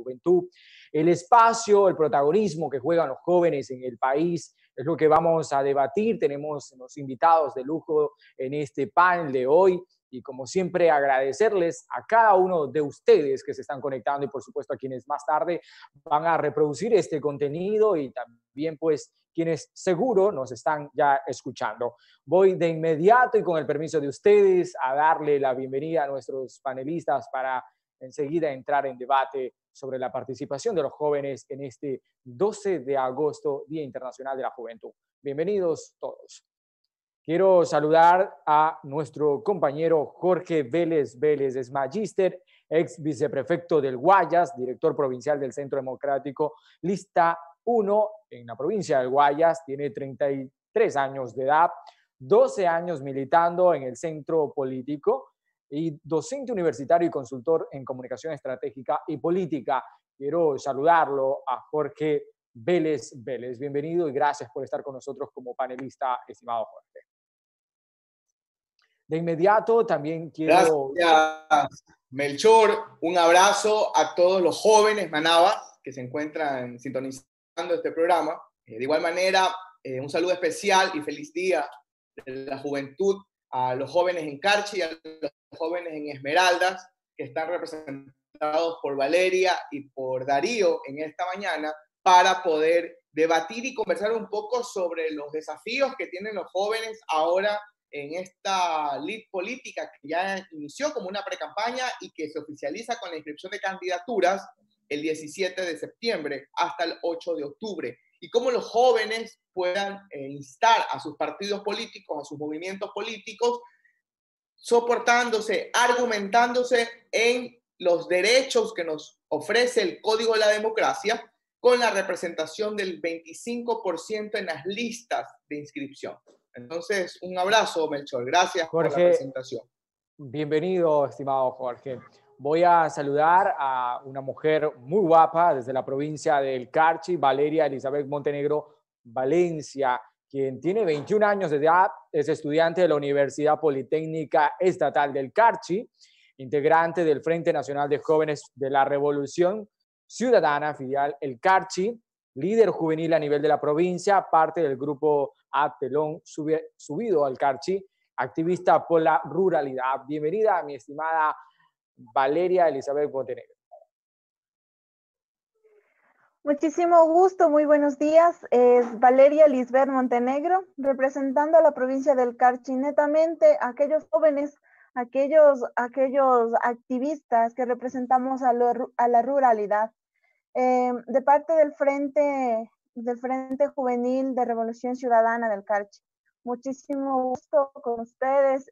juventud. El espacio, el protagonismo que juegan los jóvenes en el país es lo que vamos a debatir. Tenemos unos invitados de lujo en este panel de hoy. Y como siempre, agradecerles a cada uno de ustedes que se están conectando y por supuesto a quienes más tarde van a reproducir este contenido y también pues quienes seguro nos están ya escuchando. Voy de inmediato y con el permiso de ustedes a darle la bienvenida a nuestros panelistas para enseguida entrar en debate sobre la participación de los jóvenes en este 12 de agosto, Día Internacional de la Juventud. Bienvenidos todos. Quiero saludar a nuestro compañero Jorge Vélez Vélez, es magíster, ex viceprefecto del Guayas, director provincial del Centro Democrático, lista 1 en la provincia del Guayas, tiene 33 años de edad, 12 años militando en el centro político y docente universitario y consultor en comunicación estratégica y política. Quiero saludarlo a Jorge Vélez Vélez. Bienvenido y gracias por estar con nosotros como panelista, estimado Jorge. De inmediato también quiero... Gracias, Melchor. Un abrazo a todos los jóvenes Manaba que se encuentran sintonizando este programa. De igual manera, un saludo especial y feliz día de la juventud a los jóvenes en Carchi y a los jóvenes en Esmeraldas, que están representados por Valeria y por Darío en esta mañana, para poder debatir y conversar un poco sobre los desafíos que tienen los jóvenes ahora en esta lid política que ya inició como una precampaña y que se oficializa con la inscripción de candidaturas el 17 de septiembre hasta el 8 de octubre. Y cómo los jóvenes puedan instar a sus partidos políticos, a sus movimientos políticos, soportándose, argumentándose en los derechos que nos ofrece el Código de la Democracia con la representación del 25% en las listas de inscripción. Entonces, un abrazo, Melchor. Gracias Jorge, por la presentación. Bienvenido, estimado Jorge. Voy a saludar a una mujer muy guapa desde la provincia del Carchi, Valeria Elizabeth Montenegro Valencia, quien tiene 21 años de edad, es estudiante de la Universidad Politécnica Estatal del Carchi, integrante del Frente Nacional de Jóvenes de la Revolución Ciudadana, filial El Carchi, líder juvenil a nivel de la provincia, parte del grupo Atelón Subido al Carchi, activista por la ruralidad. Bienvenida, mi estimada Valeria Elizabeth Montenegro. Muchísimo gusto, muy buenos días. Es Valeria Elizabeth Montenegro, representando a la provincia del Carchi, netamente aquellos jóvenes, aquellos activistas que representamos a la ruralidad. De parte del Frente Juvenil de Revolución Ciudadana del Carchi. Muchísimo gusto con ustedes.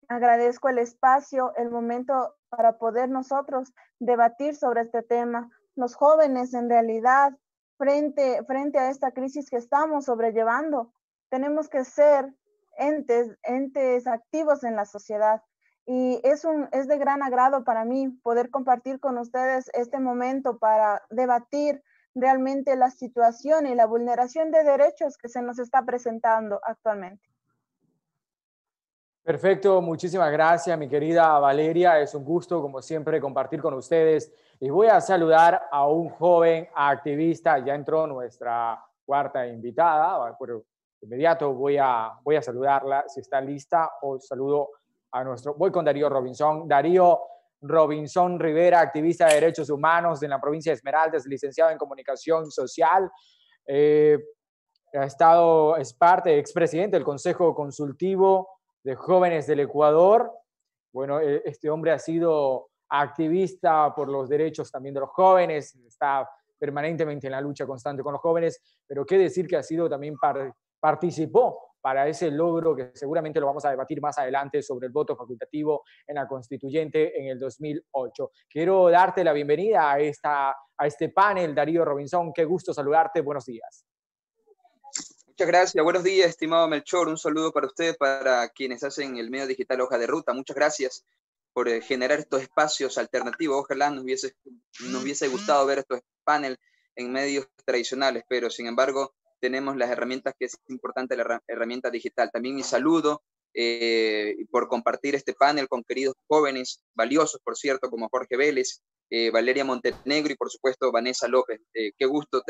Agradezco el espacio, el momento para poder nosotros debatir sobre este tema. Los jóvenes, en realidad, frente a esta crisis que estamos sobrellevando, tenemos que ser entes activos en la sociedad. Y es de gran agrado para mí poder compartir con ustedes este momento para debatir realmente la situación y la vulneración de derechos que se nos está presentando actualmente. Perfecto, muchísimas gracias, mi querida Valeria. Es un gusto, como siempre, compartir con ustedes. Y voy a saludar a un joven activista. Ya entró nuestra cuarta invitada. Pero de inmediato voy a saludarla. Si está lista, os saludo a nuestro... Voy con Darío Robinson. Darío Robinson Rivera, activista de derechos humanos en la provincia de Esmeraldas, licenciado en comunicación social. Es parte, expresidente del Consejo Consultivo de Jóvenes del Ecuador. Bueno, este hombre ha sido activista por los derechos también de los jóvenes, está permanentemente en la lucha constante con los jóvenes, pero qué decir que ha sido también participó para ese logro que seguramente lo vamos a debatir más adelante sobre el voto facultativo en la constituyente en el 2008. Quiero darte la bienvenida a este panel, Darío Robinson. Qué gusto saludarte. Buenos días. Muchas gracias. Buenos días, estimado Melchor. Un saludo para usted, para quienes hacen el medio digital Hoja de Ruta. Muchas gracias por generar estos espacios alternativos. Ojalá nos hubiese gustado ver estos paneles en medios tradicionales, pero sin embargo tenemos las herramientas que es importante, la herramienta digital. También mi saludo por compartir este panel con queridos jóvenes, valiosos, por cierto, como Jorge Vélez, Valeria Montenegro y por supuesto Vanessa López. Qué gusto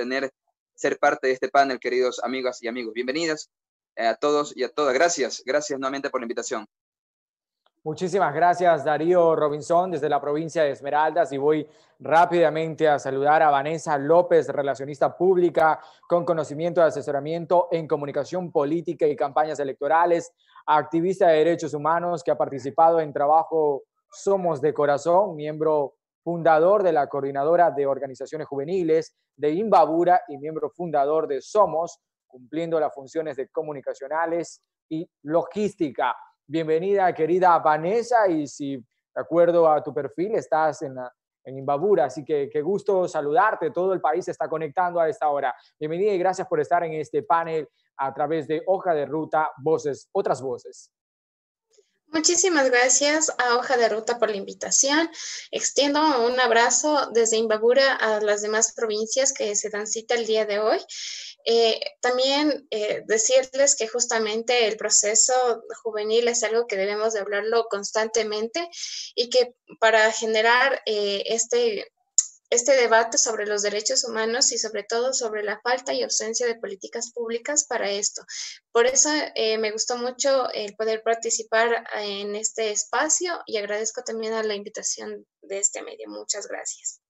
ser parte de este panel, queridos amigas y amigos. Bienvenidas a todos y a todas. Gracias nuevamente por la invitación. Muchísimas gracias, Darío Robinson, desde la provincia de Esmeraldas, y voy rápidamente a saludar a Vanessa López, relacionista pública con conocimiento de asesoramiento en comunicación política y campañas electorales, activista de derechos humanos que ha participado en trabajo Somos de Corazón, miembro fundador de la Coordinadora de Organizaciones Juveniles de Imbabura y miembro fundador de Somos, cumpliendo las funciones de comunicacionales y logística. Bienvenida, querida Vanessa, y si de acuerdo a tu perfil estás en Imbabura, así que qué gusto saludarte. Todo el país se está conectando a esta hora. Bienvenida y gracias por estar en este panel a través de Hoja de Ruta, Voces, Otras Voces. Muchísimas gracias a Hoja de Ruta por la invitación. Extiendo un abrazo desde Imbabura a las demás provincias que se dan cita el día de hoy. También decirles que justamente el proceso juvenil es algo que debemos de hablarlo constantemente y que para generar este debate sobre los derechos humanos y sobre todo sobre la falta y ausencia de políticas públicas para esto. Por eso me gustó mucho el poder participar en este espacio y agradezco también a la invitación de este medio. Muchas gracias.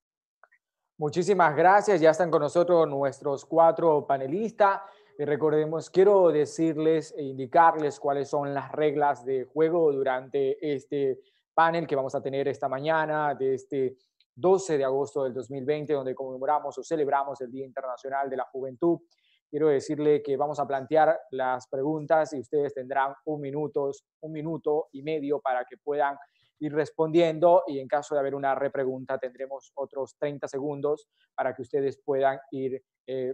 Muchísimas gracias. Ya están con nosotros nuestros 4 panelistas. Y recordemos, quiero decirles e indicarles cuáles son las reglas de juego durante este panel que vamos a tener esta mañana de este 12 de agosto del 2020, donde conmemoramos o celebramos el Día Internacional de la Juventud. Quiero decirle que vamos a plantear las preguntas y ustedes tendrán un minuto y medio para que puedan ir respondiendo, y en caso de haber una repregunta tendremos otros 30 segundos para que ustedes puedan ir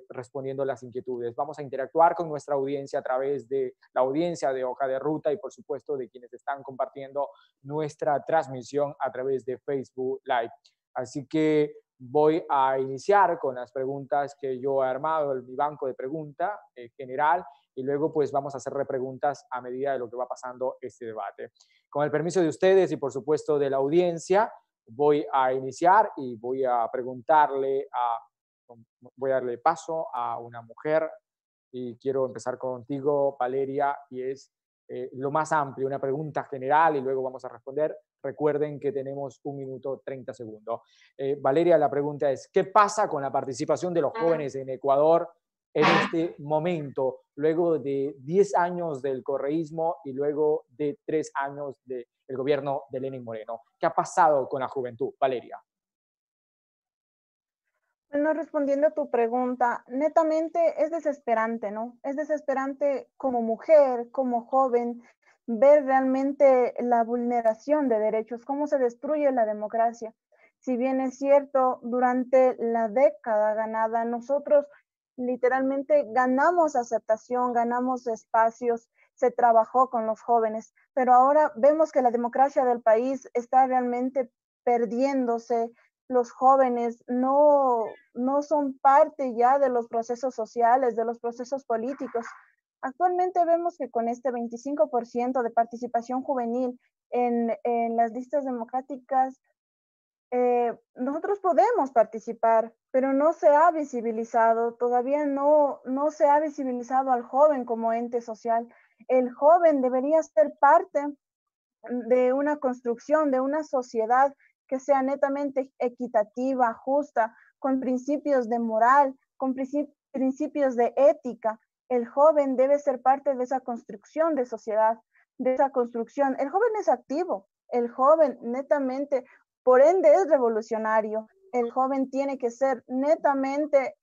respondiendo las inquietudes. Vamos a interactuar con nuestra audiencia a través de la audiencia de Hoja de Ruta y por supuesto de quienes están compartiendo nuestra transmisión a través de Facebook Live. Así que voy a iniciar con las preguntas que yo he armado en mi banco de preguntas general, y luego pues vamos a hacer repreguntas a medida de lo que va pasando este debate. Con el permiso de ustedes y por supuesto de la audiencia, voy a iniciar y voy a darle paso a una mujer, y quiero empezar contigo, Valeria, y es lo más amplio, una pregunta general y luego vamos a responder. Recuerden que tenemos 1 minuto 30 segundos. Valeria, la pregunta es, ¿qué pasa con la participación de los jóvenes en Ecuador en este momento, luego de 10 años del correísmo y luego de 3 años del gobierno de Lenín Moreno? ¿Qué ha pasado con la juventud, Valeria? Bueno, respondiendo a tu pregunta, netamente es desesperante, ¿no? Es desesperante como mujer, como joven, ver realmente la vulneración de derechos, cómo se destruye la democracia. Si bien es cierto, durante la década ganada, nosotros literalmente ganamos aceptación, ganamos espacios, se trabajó con los jóvenes, pero ahora vemos que la democracia del país está realmente perdiéndose. Los jóvenes no son parte ya de los procesos sociales, de los procesos políticos. Actualmente vemos que con este 25% de participación juvenil en las listas democráticas, nosotros podemos participar, pero no se ha visibilizado, todavía no se ha visibilizado al joven como ente social. El joven debería ser parte de una construcción, de una sociedad que sea netamente equitativa, justa, con principios de moral, con principios de ética. El joven debe ser parte de esa construcción de sociedad, de esa construcción. El joven es activo, el joven netamente, por ende es revolucionario. El joven tiene que ser netamente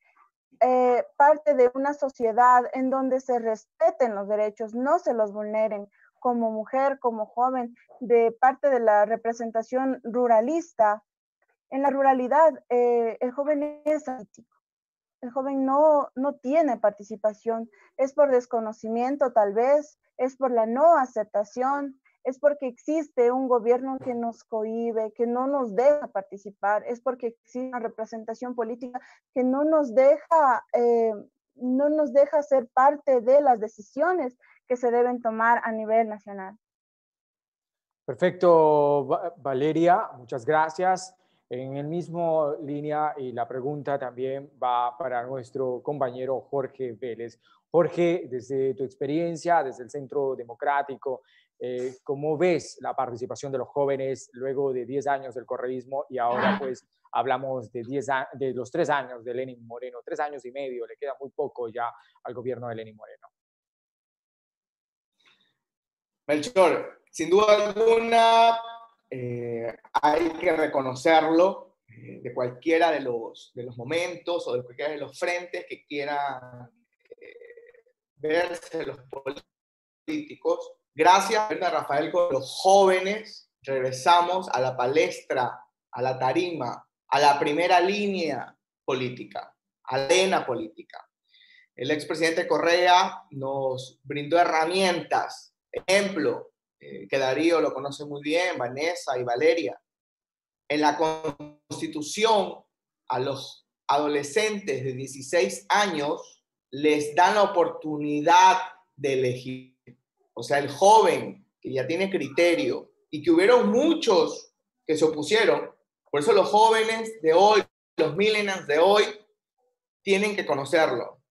parte de una sociedad en donde se respeten los derechos, no se los vulneren. Como mujer, como joven, de parte de la representación ruralista, en la ruralidad el joven es activo. El joven no tiene participación, es por desconocimiento tal vez, es por la no aceptación, es porque existe un gobierno que nos cohíbe, que no nos deja participar, es porque existe una representación política que no nos deja ser parte de las decisiones que se deben tomar a nivel nacional. Perfecto, Valeria, muchas gracias. En el mismo línea, y la pregunta también va para nuestro compañero Jorge Vélez. Jorge, desde tu experiencia, desde el Centro Democrático, ¿cómo ves la participación de los jóvenes luego de 10 años del correísmo y ahora pues hablamos de, de los 3 años de Lenín Moreno, 3 años y medio, le queda muy poco ya al gobierno de Lenín Moreno? Melchor, sin duda alguna hay que reconocerlo de cualquiera de los momentos o de cualquiera de los frentes que quieran verse los políticos. Gracias a Rafael, con los jóvenes regresamos a la palestra, a la tarima, a la primera línea política, a la arena política. El expresidente Correa nos brindó herramientas, ejemplo, que Darío lo conoce muy bien, Vanessa y Valeria. En la Constitución, a los adolescentes de 16 años les dan la oportunidad de elegir. O sea, el joven que ya tiene criterio y que hubieron muchos que se opusieron, por eso los jóvenes de hoy, los millennials de hoy, tienen que conocerlo.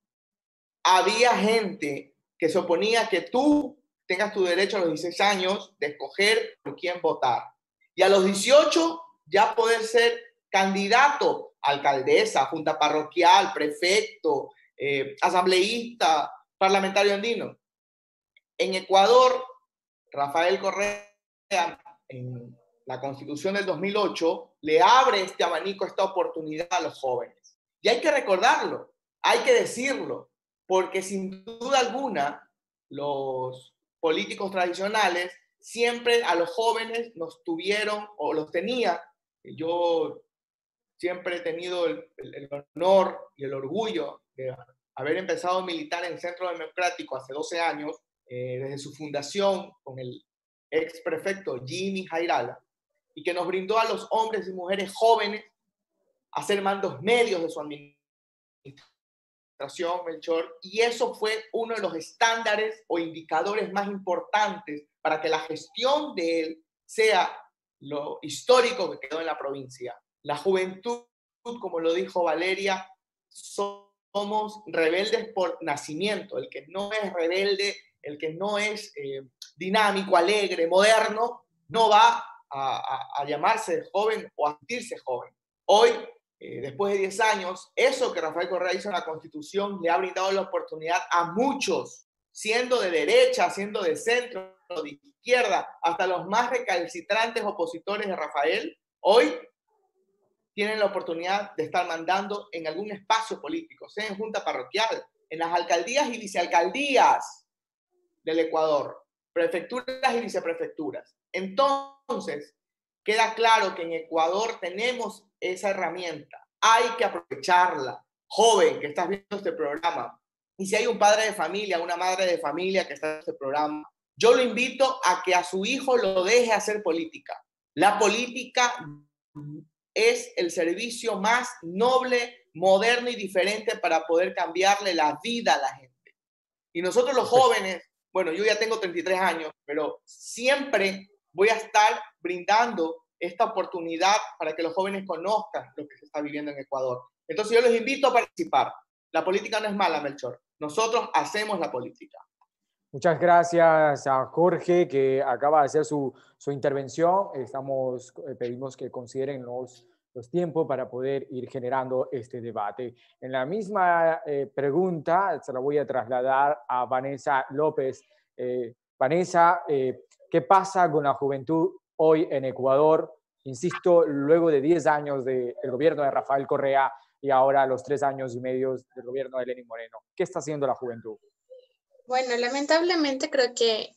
Había gente que se oponía a que tú tengas tu derecho a los 16 años de escoger por quién votar. Y a los 18 ya poder ser candidato a alcaldesa, junta parroquial, prefecto, asambleísta, parlamentario andino. En Ecuador, Rafael Correa, en la Constitución del 2008, le abre este abanico, esta oportunidad a los jóvenes. Y hay que recordarlo, hay que decirlo, porque sin duda alguna, los políticos tradicionales siempre a los jóvenes nos tuvieron o los tenía. Yo siempre he tenido el honor y el orgullo de haber empezado a militar en el Centro Democrático hace 12 años, desde su fundación con el ex prefecto Jimmy Jairala, y que nos brindó a los hombres y mujeres jóvenes a ser mandos medios de su administración, Melchor, y eso fue uno de los estándares o indicadores más importantes para que la gestión de él sea lo histórico que quedó en la provincia. La juventud, como lo dijo Valeria, somos rebeldes por nacimiento. El que no es rebelde, el que no es dinámico, alegre, moderno, no va a llamarse joven o a sentirse joven. Hoy, después de 10 años, eso que Rafael Correa hizo en la Constitución le ha brindado la oportunidad a muchos, siendo de derecha, siendo de centro, de izquierda, hasta los más recalcitrantes opositores de Rafael, hoy tienen la oportunidad de estar mandando en algún espacio político, sea en junta parroquial, en las alcaldías y vicealcaldías del Ecuador, prefecturas y viceprefecturas. Entonces, queda claro que en Ecuador tenemos esa herramienta. Hay que aprovecharla. Joven que estás viendo este programa, y si hay un padre de familia, una madre de familia que está en este programa, yo lo invito a que a su hijo lo deje hacer política. La política es el servicio más noble, moderno y diferente para poder cambiarle la vida a la gente. Y nosotros los jóvenes, bueno, yo ya tengo 33 años, pero siempre voy a estar brindando esta oportunidad para que los jóvenes conozcan lo que se está viviendo en Ecuador. Entonces yo los invito a participar. La política no es mala, Melchor. Nosotros hacemos la política. Muchas gracias a Jorge, que acaba de hacer su intervención. Pedimos que consideren los tiempos para poder ir generando este debate. En la misma pregunta se la voy a trasladar a Vanessa López. Vanessa, ¿qué pasa con la juventud hoy en Ecuador? Insisto, luego de 10 años del gobierno de Rafael Correa y ahora los 3 años y medio del gobierno de Lenín Moreno. ¿Qué está haciendo la juventud? Bueno, lamentablemente creo que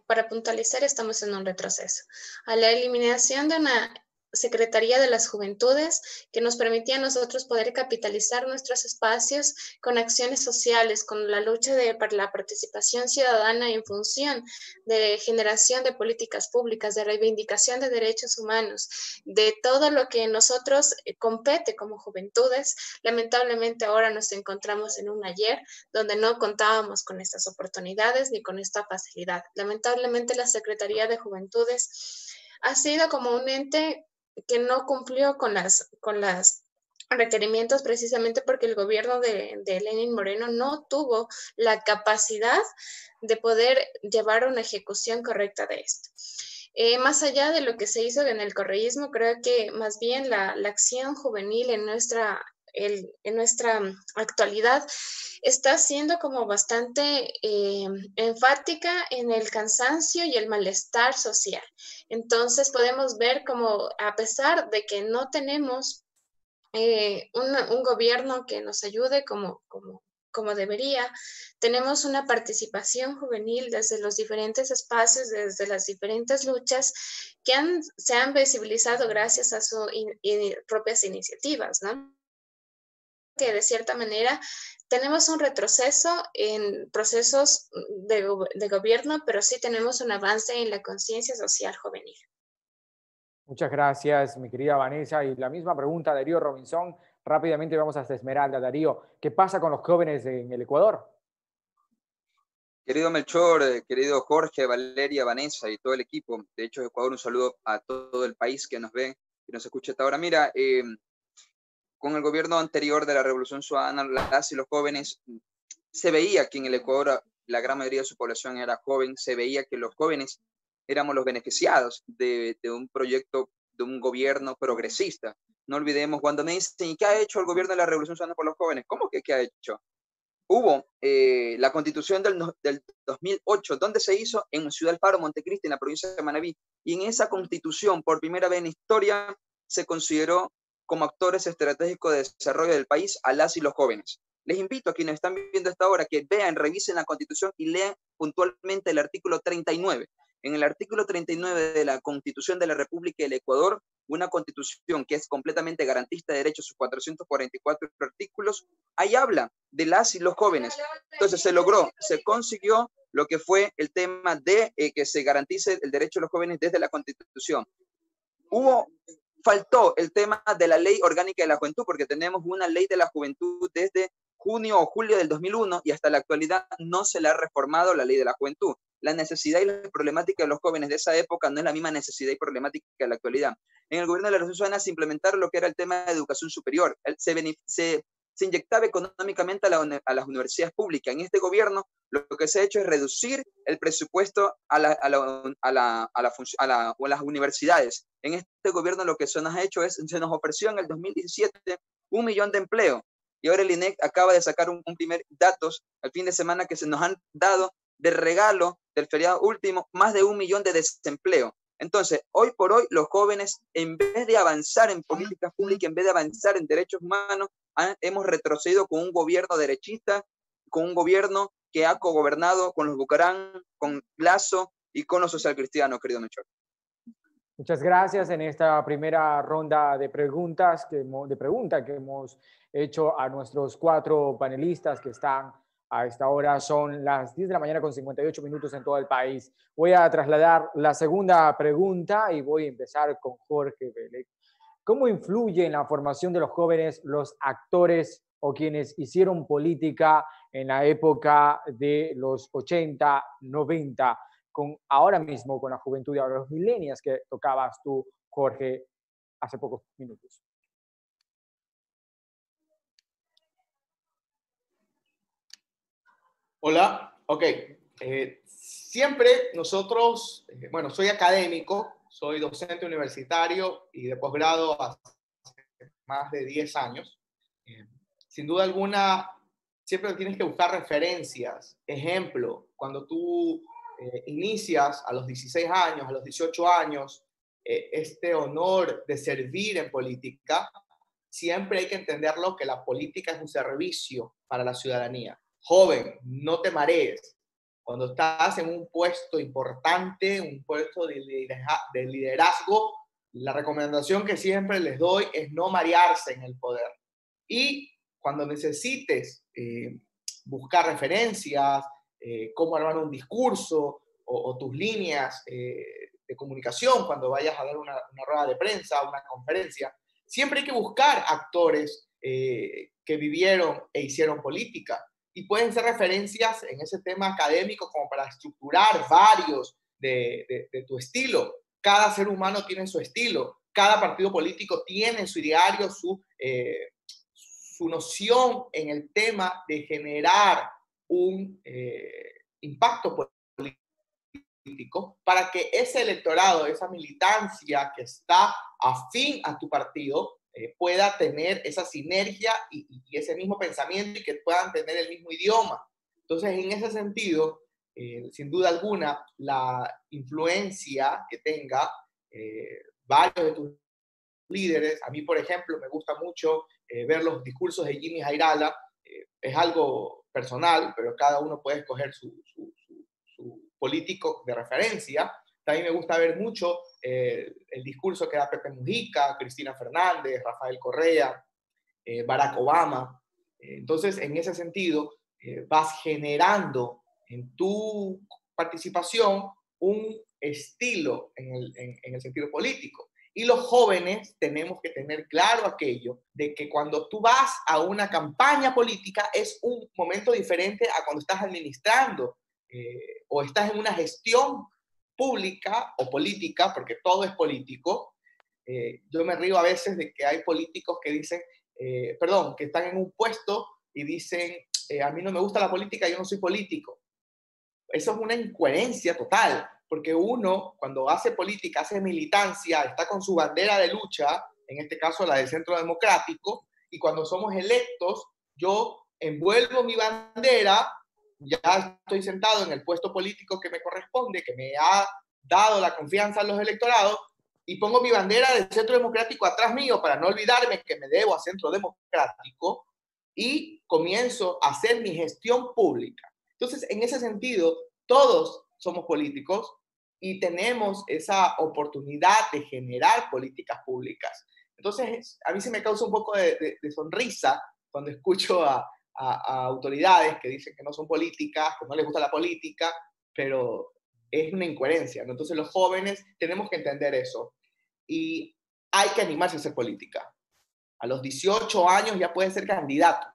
para puntualizar estamos en un retroceso. A la eliminación de una Secretaría de las Juventudes que nos permitía a nosotros poder capitalizar nuestros espacios con acciones sociales, con la lucha para la participación ciudadana en función de generación de políticas públicas, de reivindicación de derechos humanos, de todo lo que nosotros compete como juventudes. Lamentablemente ahora nos encontramos en un ayer donde no contábamos con estas oportunidades ni con esta facilidad. Lamentablemente la Secretaría de Juventudes ha sido como un ente que no cumplió con las requerimientos precisamente porque el gobierno de Lenín Moreno no tuvo la capacidad de poder llevar una ejecución correcta de esto. Más allá de lo que se hizo en el correísmo, creo que más bien la acción juvenil en nuestra actualidad está siendo como bastante enfática en el cansancio y el malestar social. Entonces podemos ver como a pesar de que no tenemos un gobierno que nos ayude como debería, tenemos una participación juvenil desde los diferentes espacios, desde las diferentes luchas que se han visibilizado gracias a sus propias iniciativas, ¿no? Que de cierta manera tenemos un retroceso en procesos de gobierno, pero sí tenemos un avance en la conciencia social juvenil. Muchas gracias, mi querida Vanessa. Y la misma pregunta, Darío Robinson. Rápidamente vamos hasta Esmeralda. Darío, ¿qué pasa con los jóvenes en el Ecuador? Querido Melchor, querido Jorge, Valeria, Vanessa y todo el equipo de Hechos Ecuador, un saludo a todo el país que nos ve y nos escucha hasta ahora. Mira, con el gobierno anterior de la Revolución Ciudadana, las y los jóvenes, se veía que en el Ecuador la gran mayoría de su población era joven, se veía que los jóvenes éramos los beneficiados de un proyecto, de un gobierno progresista. No olvidemos cuando me dicen, ¿y qué ha hecho el gobierno de la Revolución Ciudadana por los jóvenes? ¿Cómo que qué ha hecho? Hubo la constitución del 2008, ¿dónde se hizo? En Ciudad del Faro, Montecristi, en la provincia de Manabí. Y en esa constitución, por primera vez en la historia, se consideró como actores estratégicos de desarrollo del país a las y los jóvenes. Les invito a quienes están viendo esta hora que vean, revisen la constitución y lean puntualmente el artículo 39. En el artículo 39 de la Constitución de la República del Ecuador, una constitución que es completamente garantista de derechos, sus 444 artículos, ahí habla de las y los jóvenes. Entonces se logró, se consiguió lo que fue el tema de que se garantice el derecho de los jóvenes desde la Constitución. Faltó el tema de la Ley Orgánica de la Juventud, porque tenemos una Ley de la Juventud desde junio o julio del 2001 y hasta la actualidad no se le ha reformado la Ley de la Juventud. La necesidad y la problemática de los jóvenes de esa época no es la misma necesidad y problemática de la actualidad. En el gobierno de la Revolución Ciudadana se implementaron lo que era el tema de educación superior. Se inyectaba económicamente a las universidades públicas. En este gobierno lo que se ha hecho es reducir el presupuesto a las universidades. En este gobierno lo que se nos ha hecho es, se nos ofreció en el 2017 1 millón de empleo. Y ahora el INEC acaba de sacar un primer datos al fin de semana que se nos han dado de regalo del feriado último, más de 1 millón de desempleo. Entonces, hoy por hoy, los jóvenes, en vez de avanzar en políticas públicas, en vez de avanzar en derechos humanos, hemos retrocedido con un gobierno derechista, con un gobierno que ha cogobernado con los Bucarán, con Lazo y con los socialcristianos, querido Melchor. Muchas gracias en esta primera ronda de preguntas que hemos hecho a nuestros 4 panelistas que están a esta hora. Son las 10 de la mañana con 58 minutos en todo el país. Voy a trasladar la segunda pregunta y voy a empezar con Jorge Vélez. ¿Cómo influye en la formación de los jóvenes los actores o quienes hicieron política en la época de los 80, 90, ahora mismo con la juventud y ahora los millennials que tocabas tú, Jorge, hace pocos minutos? Hola, ok. Siempre nosotros, bueno, soy académico, soy docente universitario y de posgrado hace más de 10 años. Sin duda alguna, siempre tienes que buscar referencias. Ejemplo, cuando tú inicias a los 16 años, a los 18 años, este honor de servir en política, siempre hay que entenderlo que la política es un servicio para la ciudadanía. Joven, no te marees. Cuando estás en un puesto importante, un puesto de liderazgo, la recomendación que siempre les doy es no marearse en el poder. Y cuando necesites buscar referencias, cómo armar un discurso o tus líneas de comunicación cuando vayas a dar una rueda de prensa, una conferencia, siempre hay que buscar actores que vivieron e hicieron política. Y pueden ser referencias en ese tema académico como para estructurar varios de tu estilo. Cada ser humano tiene su estilo. cada partido político tiene su ideario, su noción en el tema de generar un impacto político para que ese electorado, esa militancia que está afín a tu partido, pueda tener esa sinergia y ese mismo pensamiento y que puedan tener el mismo idioma. Entonces, en ese sentido, sin duda alguna, la influencia que tenga varios de tus líderes, a mí, por ejemplo, me gusta mucho ver los discursos de Jimmy Jairala, es algo personal, pero cada uno puede escoger su político de referencia. También me gusta ver mucho el discurso que da Pepe Mujica, Cristina Fernández, Rafael Correa, Barack Obama. Entonces, en ese sentido, vas generando en tu participación un estilo en el sentido político. Y los jóvenes tenemos que tener claro aquello de que cuando tú vas a una campaña política es un momento diferente a cuando estás administrando o estás en una gestión pública o política, porque todo es político. Yo me río a veces de que hay políticos que dicen, que están en un puesto y dicen, a mí no me gusta la política, yo no soy político. Eso es una incoherencia total, porque uno cuando hace política, hace militancia, está con su bandera de lucha, en este caso la del Centro Democrático, y cuando somos electos, yo envuelvo mi bandera, ya estoy sentado en el puesto político que me corresponde, que me ha dado la confianza a los electorados, y pongo mi bandera del Centro Democrático atrás mío para no olvidarme que me debo a Centro Democrático, y comienzo a hacer mi gestión pública. Entonces, en ese sentido, todos somos políticos y tenemos esa oportunidad de generar políticas públicas. Entonces, a mí se me causa un poco de sonrisa cuando escucho a autoridades que dicen que no son políticas, que no les gusta la política, pero es una incoherencia, ¿no? Entonces, los jóvenes tenemos que entender eso y hay que animarse a hacer política. A los 18 años ya puedes ser candidato.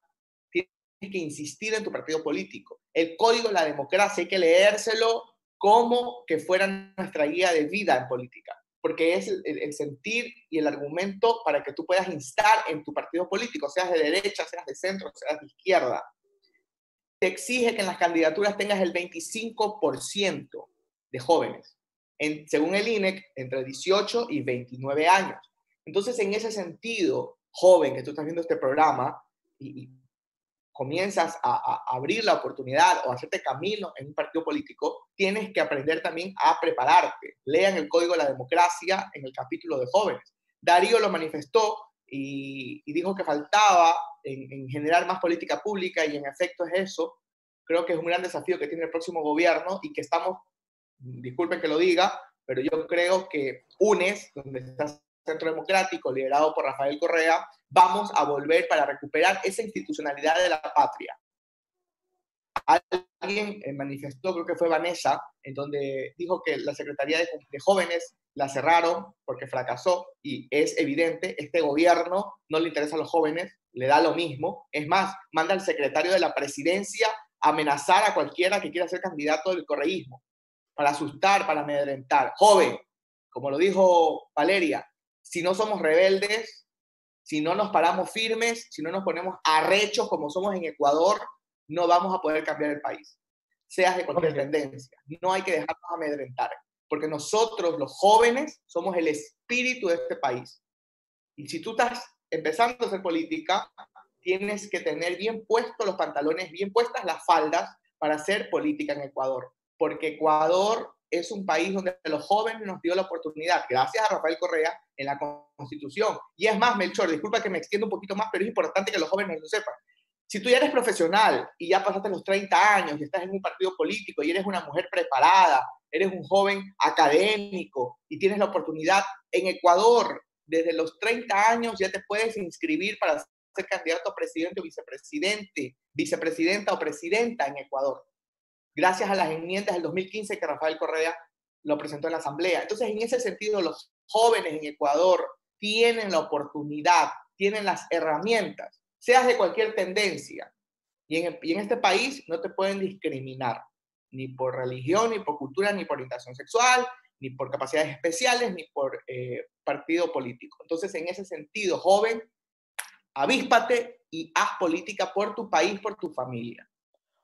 Tienes que insistir en tu partido político. El código de la democracia hay que leérselo como que fuera nuestra guía de vida en política, porque es el sentir y el argumento para que tú puedas instar en tu partido político, seas de derecha, seas de centro, seas de izquierda. Te exige que en las candidaturas tengas el 25% de jóvenes, según el INEC, entre 18 y 29 años. Entonces, en ese sentido, joven, que tú estás viendo este programa y comienzas a abrir la oportunidad o a hacerte camino en un partido político, tienes que aprender también a prepararte. Lean el Código de la Democracia en el capítulo de jóvenes. Darío lo manifestó y dijo que faltaba en generar más política pública y en efecto es eso. Creo que es un gran desafío que tiene el próximo gobierno y que estamos, disculpen que lo diga, pero yo creo que UNES, donde está Centro Democrático, liderado por Rafael Correa, vamos a volver para recuperar esa institucionalidad de la patria. Alguien manifestó, creo que fue Vanessa, en donde dijo que la Secretaría de Jóvenes la cerraron porque fracasó y es evidente, este gobierno no le interesa a los jóvenes, le da lo mismo. Es más, manda al secretario de la presidencia a amenazar a cualquiera que quiera ser candidato del correísmo, para asustar, para amedrentar. Joven, como lo dijo Valeria, si no somos rebeldes, si no nos paramos firmes, si no nos ponemos arrechos como somos en Ecuador, no vamos a poder cambiar el país, seas de cualquier tendencia. No hay que dejarnos amedrentar, porque nosotros, los jóvenes, somos el espíritu de este país. Y si tú estás empezando a hacer política, tienes que tener bien puestos los pantalones, bien puestas las faldas para hacer política en Ecuador, porque Ecuador es un país donde los jóvenes nos dio la oportunidad, gracias a Rafael Correa, en la Constitución. Y es más, Melchor, disculpa que me extienda un poquito más, pero es importante que los jóvenes lo sepan. Si tú ya eres profesional y ya pasaste los 30 años y estás en un partido político y eres una mujer preparada, eres un joven académico y tienes la oportunidad en Ecuador, desde los 30 años ya te puedes inscribir para ser candidato a presidente o vicepresidente, vicepresidenta o presidenta en Ecuador, gracias a las enmiendas del 2015 que Rafael Correa lo presentó en la Asamblea. Entonces, en ese sentido, los jóvenes en Ecuador tienen la oportunidad, tienen las herramientas, seas de cualquier tendencia. Y en este país no te pueden discriminar, ni por religión, ni por cultura, ni por orientación sexual, ni por capacidades especiales, ni por partido político. Entonces, en ese sentido, joven, avíspate y haz política por tu país, por tu familia.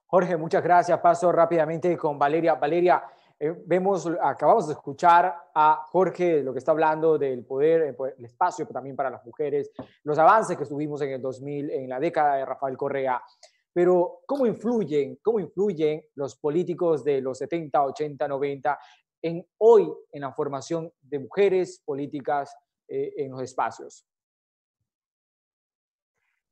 Jorge, muchas gracias. Paso rápidamente con Valeria. Valeria, acabamos de escuchar a Jorge, lo que está hablando del poder, el espacio también para las mujeres, los avances que tuvimos en el 2000, en la década de Rafael Correa. Pero, ¿cómo influyen los políticos de los 70, 80, 90 hoy en la formación de mujeres políticas en los espacios?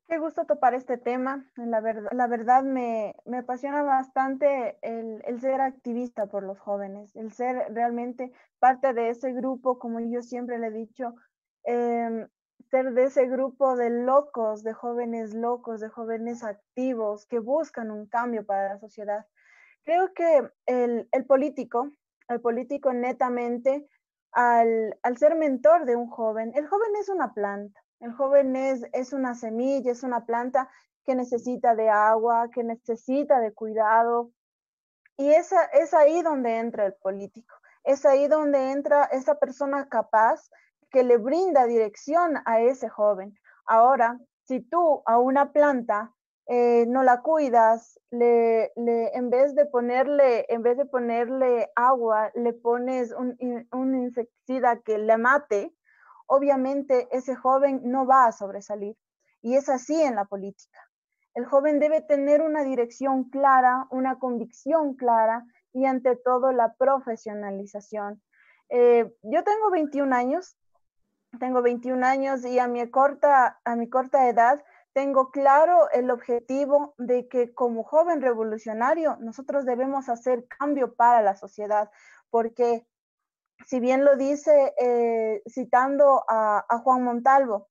Qué gusto topar este tema. La verdad me apasiona bastante el ser activista por los jóvenes, el ser realmente parte de ese grupo, como yo siempre le he dicho, ser de ese grupo de locos, de jóvenes activos que buscan un cambio para la sociedad. Creo que el político netamente, al ser mentor de un joven, el joven es una planta. El joven es una semilla, es una planta que necesita de agua, que necesita de cuidado. Y es ahí donde entra el político. Es ahí donde entra esa persona capaz que le brinda dirección a ese joven. Ahora, si tú a una planta no la cuidas, en vez de ponerle agua, le pones un insecticida que le mate, obviamente ese joven no va a sobresalir. Y es así en la política. El joven debe tener una dirección clara, una convicción clara y ante todo la profesionalización. Yo tengo 21 años y a mi corta edad tengo claro el objetivo de que como joven revolucionario nosotros debemos hacer cambio para la sociedad, porque si bien lo dice citando a Juan Montalvo,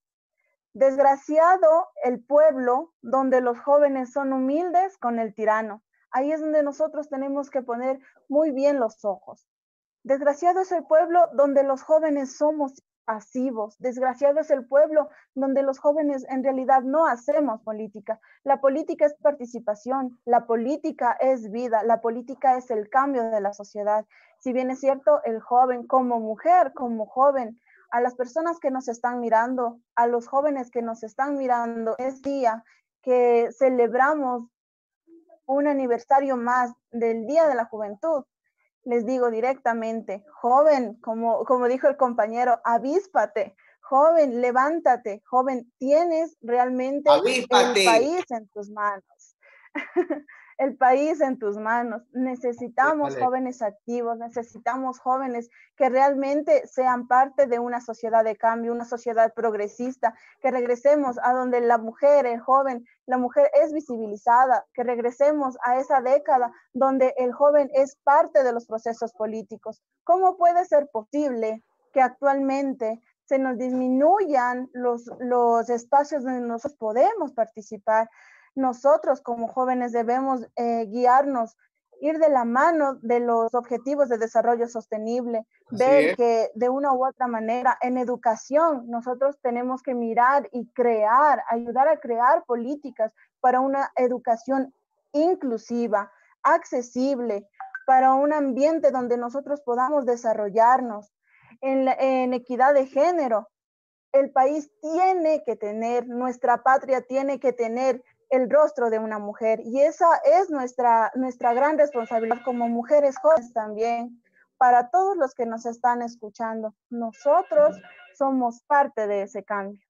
desgraciado el pueblo donde los jóvenes son humildes con el tirano. Ahí es donde nosotros tenemos que poner muy bien los ojos. Desgraciado es el pueblo donde los jóvenes somos pasivos. Desgraciado es el pueblo donde los jóvenes en realidad no hacemos política. La política es participación, la política es vida, la política es el cambio de la sociedad. Si bien es cierto, el joven como mujer, como joven, a las personas que nos están mirando, a los jóvenes que nos están mirando, es día que celebramos un aniversario más del Día de la Juventud. Les digo directamente, joven, como dijo el compañero, avíspate, joven, levántate, joven, tienes realmente ¡Avíspate! El país en tus manos. El país en tus manos. Necesitamos jóvenes activos, necesitamos jóvenes que realmente sean parte de una sociedad de cambio, una sociedad progresista, que regresemos a donde la mujer, el joven, la mujer es visibilizada, que regresemos a esa década donde el joven es parte de los procesos políticos. ¿Cómo puede ser posible que actualmente se nos disminuyan los espacios donde nosotros podemos participar? Nosotros como jóvenes debemos guiarnos, ir de la mano de los objetivos de desarrollo sostenible, ver que de una u otra manera en educación nosotros tenemos que mirar y ayudar a crear políticas para una educación inclusiva, accesible, para un ambiente donde nosotros podamos desarrollarnos en equidad de género. El país tiene que tener, nuestra patria tiene que tener el rostro de una mujer y esa es nuestra gran responsabilidad como mujeres jóvenes también. Para todos los que nos están escuchando, nosotros somos parte de ese cambio.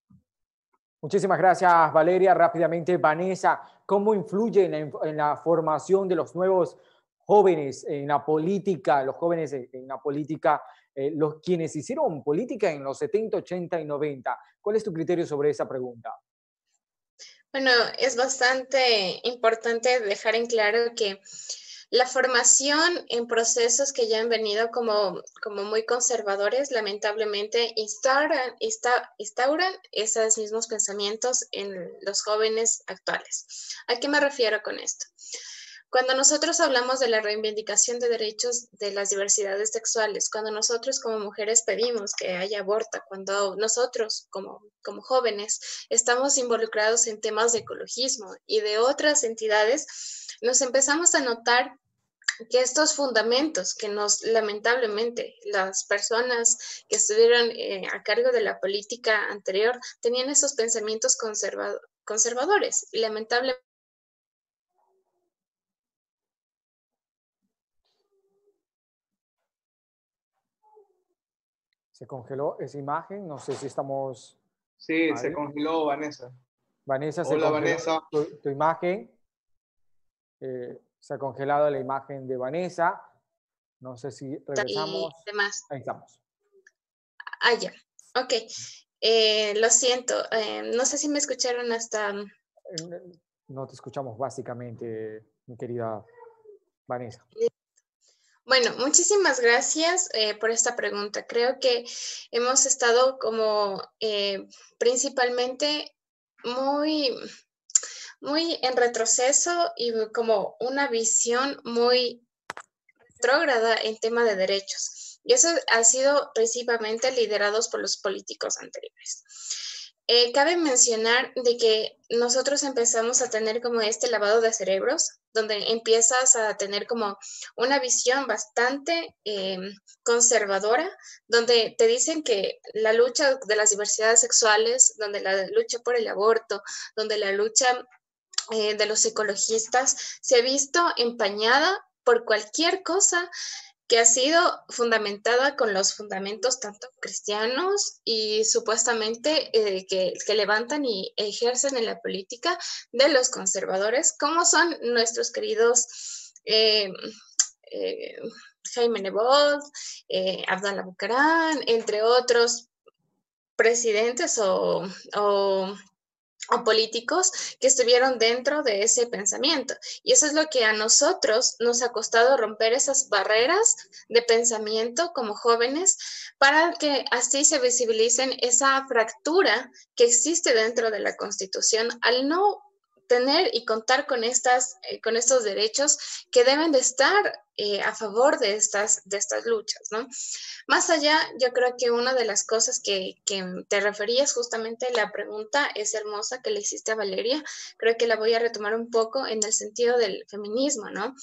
Muchísimas gracias, Valeria. Rápidamente, Vanessa, ¿cómo influye en la formación de los nuevos jóvenes en la política, los jóvenes en la política, los quienes hicieron política en los 70, 80 y 90? ¿Cuál es tu criterio sobre esa pregunta? Bueno, es bastante importante dejar en claro que la formación en procesos que ya han venido como muy conservadores, lamentablemente instauran esos mismos pensamientos en los jóvenes actuales. ¿A qué me refiero con esto? Cuando nosotros hablamos de la reivindicación de derechos de las diversidades sexuales, cuando nosotros como mujeres pedimos que haya aborto, cuando nosotros como jóvenes estamos involucrados en temas de ecologismo y de otras entidades, nos empezamos a notar que estos fundamentos que lamentablemente, las personas que estuvieron a cargo de la política anterior tenían esos pensamientos conservadores y lamentablemente se congeló esa imagen, no sé si estamos... Sí, ahí. se congeló, Vanessa. Vanessa, se Hola, congeló Vanessa. tu imagen. Se ha congelado la imagen de Vanessa. No sé si regresamos. Y demás. Ahí estamos. Ah, ya. Ok. Lo siento. No sé si me escucharon hasta... No te escuchamos básicamente, mi querida Vanessa. Bueno, muchísimas gracias por esta pregunta. Creo que hemos estado como principalmente muy en retroceso y como una visión muy retrógrada en tema de derechos. Y eso ha sido principalmente liderados por los políticos anteriores. Cabe mencionar de que nosotros empezamos a tener como este lavado de cerebros, donde empiezas a tener como una visión bastante conservadora, donde te dicen que la lucha de las diversidades sexuales, donde la lucha por el aborto, donde la lucha de los ecologistas se ha visto empañada por cualquier cosa que ha sido fundamentada con los fundamentos tanto cristianos y supuestamente que levantan y ejercen en la política de los conservadores, como son nuestros queridos Jaime Nebot, Abdallah Bucaram, entre otros presidentes o políticos que estuvieron dentro de ese pensamiento. Y eso es lo que a nosotros nos ha costado romper esas barreras de pensamiento como jóvenes para que así se visibilicen esa fractura que existe dentro de la Constitución al no tener y contar con estos derechos que deben de estar a favor de estas luchas, ¿no? Más allá, yo creo que una de las cosas que te referías justamente, la pregunta es hermosa que le hiciste a Valeria, creo que la voy a retomar un poco en el sentido del feminismo, ¿no?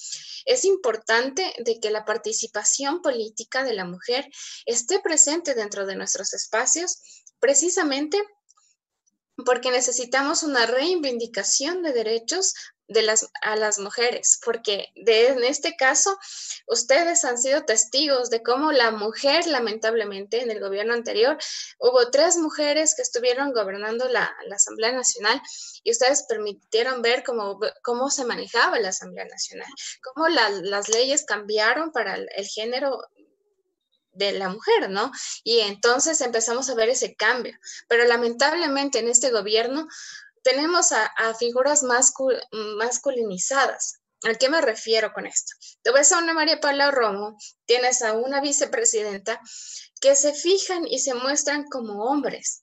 Es importante de que la participación política de la mujer esté presente dentro de nuestros espacios, precisamente porque necesitamos una reivindicación de derechos a las mujeres, porque en este caso ustedes han sido testigos de cómo la mujer, lamentablemente, en el gobierno anterior, hubo 3 mujeres que estuvieron gobernando la Asamblea Nacional y ustedes permitieron ver cómo se manejaba la Asamblea Nacional, cómo las leyes cambiaron para el género de la mujer, ¿no? Y entonces empezamos a ver ese cambio. Pero lamentablemente en este gobierno tenemos a figuras masculinizadas. ¿A qué me refiero con esto? Tú ves a una María Paula Romo, tienes a una vicepresidenta que se fijan y se muestran como hombres,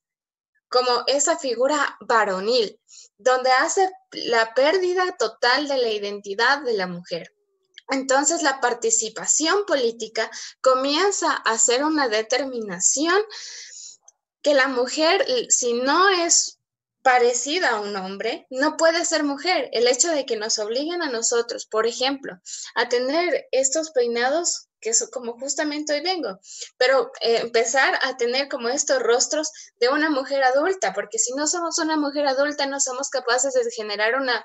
como esa figura varonil, donde hace la pérdida total de la identidad de la mujer. Entonces la participación política comienza a ser una determinación que la mujer, si no es parecida a un hombre, no puede ser mujer. El hecho de que nos obliguen a nosotros, por ejemplo, a tener estos peinados, que es como justamente hoy vengo, pero empezar a tener como estos rostros de una mujer adulta, porque si no somos una mujer adulta, no somos capaces de generar una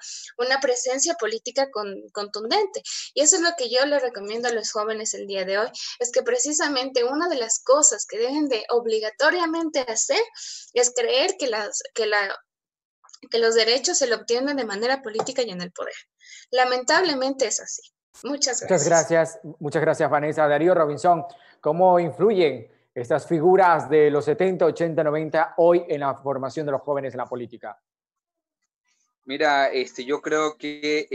presencia política contundente. Y eso es lo que yo le recomiendo a los jóvenes el día de hoy, es que precisamente una de las cosas que deben de obligatoriamente hacer es creer que los derechos se lo obtienen de manera política y en el poder. Lamentablemente es así. Muchas gracias. Muchas gracias, Vanessa. Darío Robinson, ¿cómo influyen estas figuras de los 70, 80, 90 hoy en la formación de los jóvenes en la política? Mira, yo creo que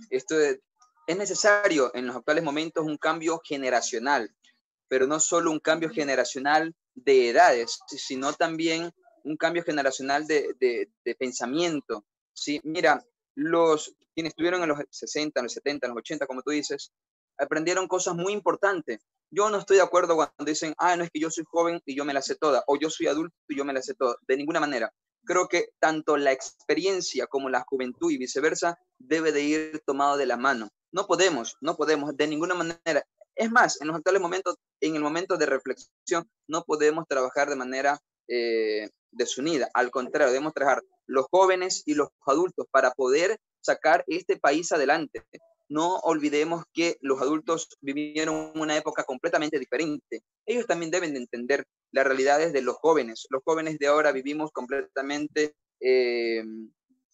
esto es necesario en los actuales momentos un cambio generacional, pero no solo un cambio generacional de edades, sino también un cambio generacional de pensamiento. ¿Sí? Mira, quienes estuvieron en los 60, en los 70, en los 80, como tú dices, aprendieron cosas muy importantes. Yo no estoy de acuerdo cuando dicen, no es que yo soy joven y yo me la sé toda, o yo soy adulto y yo me la sé toda. De ninguna manera. Creo que tanto la experiencia como la juventud y viceversa debe de ir tomado de la mano. No podemos de ninguna manera. Es más, en los actuales momentos, en el momento de reflexión, no podemos trabajar de manera desunida. Al contrario, debemos trabajar los jóvenes y los adultos para poder sacar este país adelante. No olvidemos que los adultos vivieron una época completamente diferente. Ellos también deben de entender las realidades de los jóvenes. Los jóvenes de ahora vivimos completamente,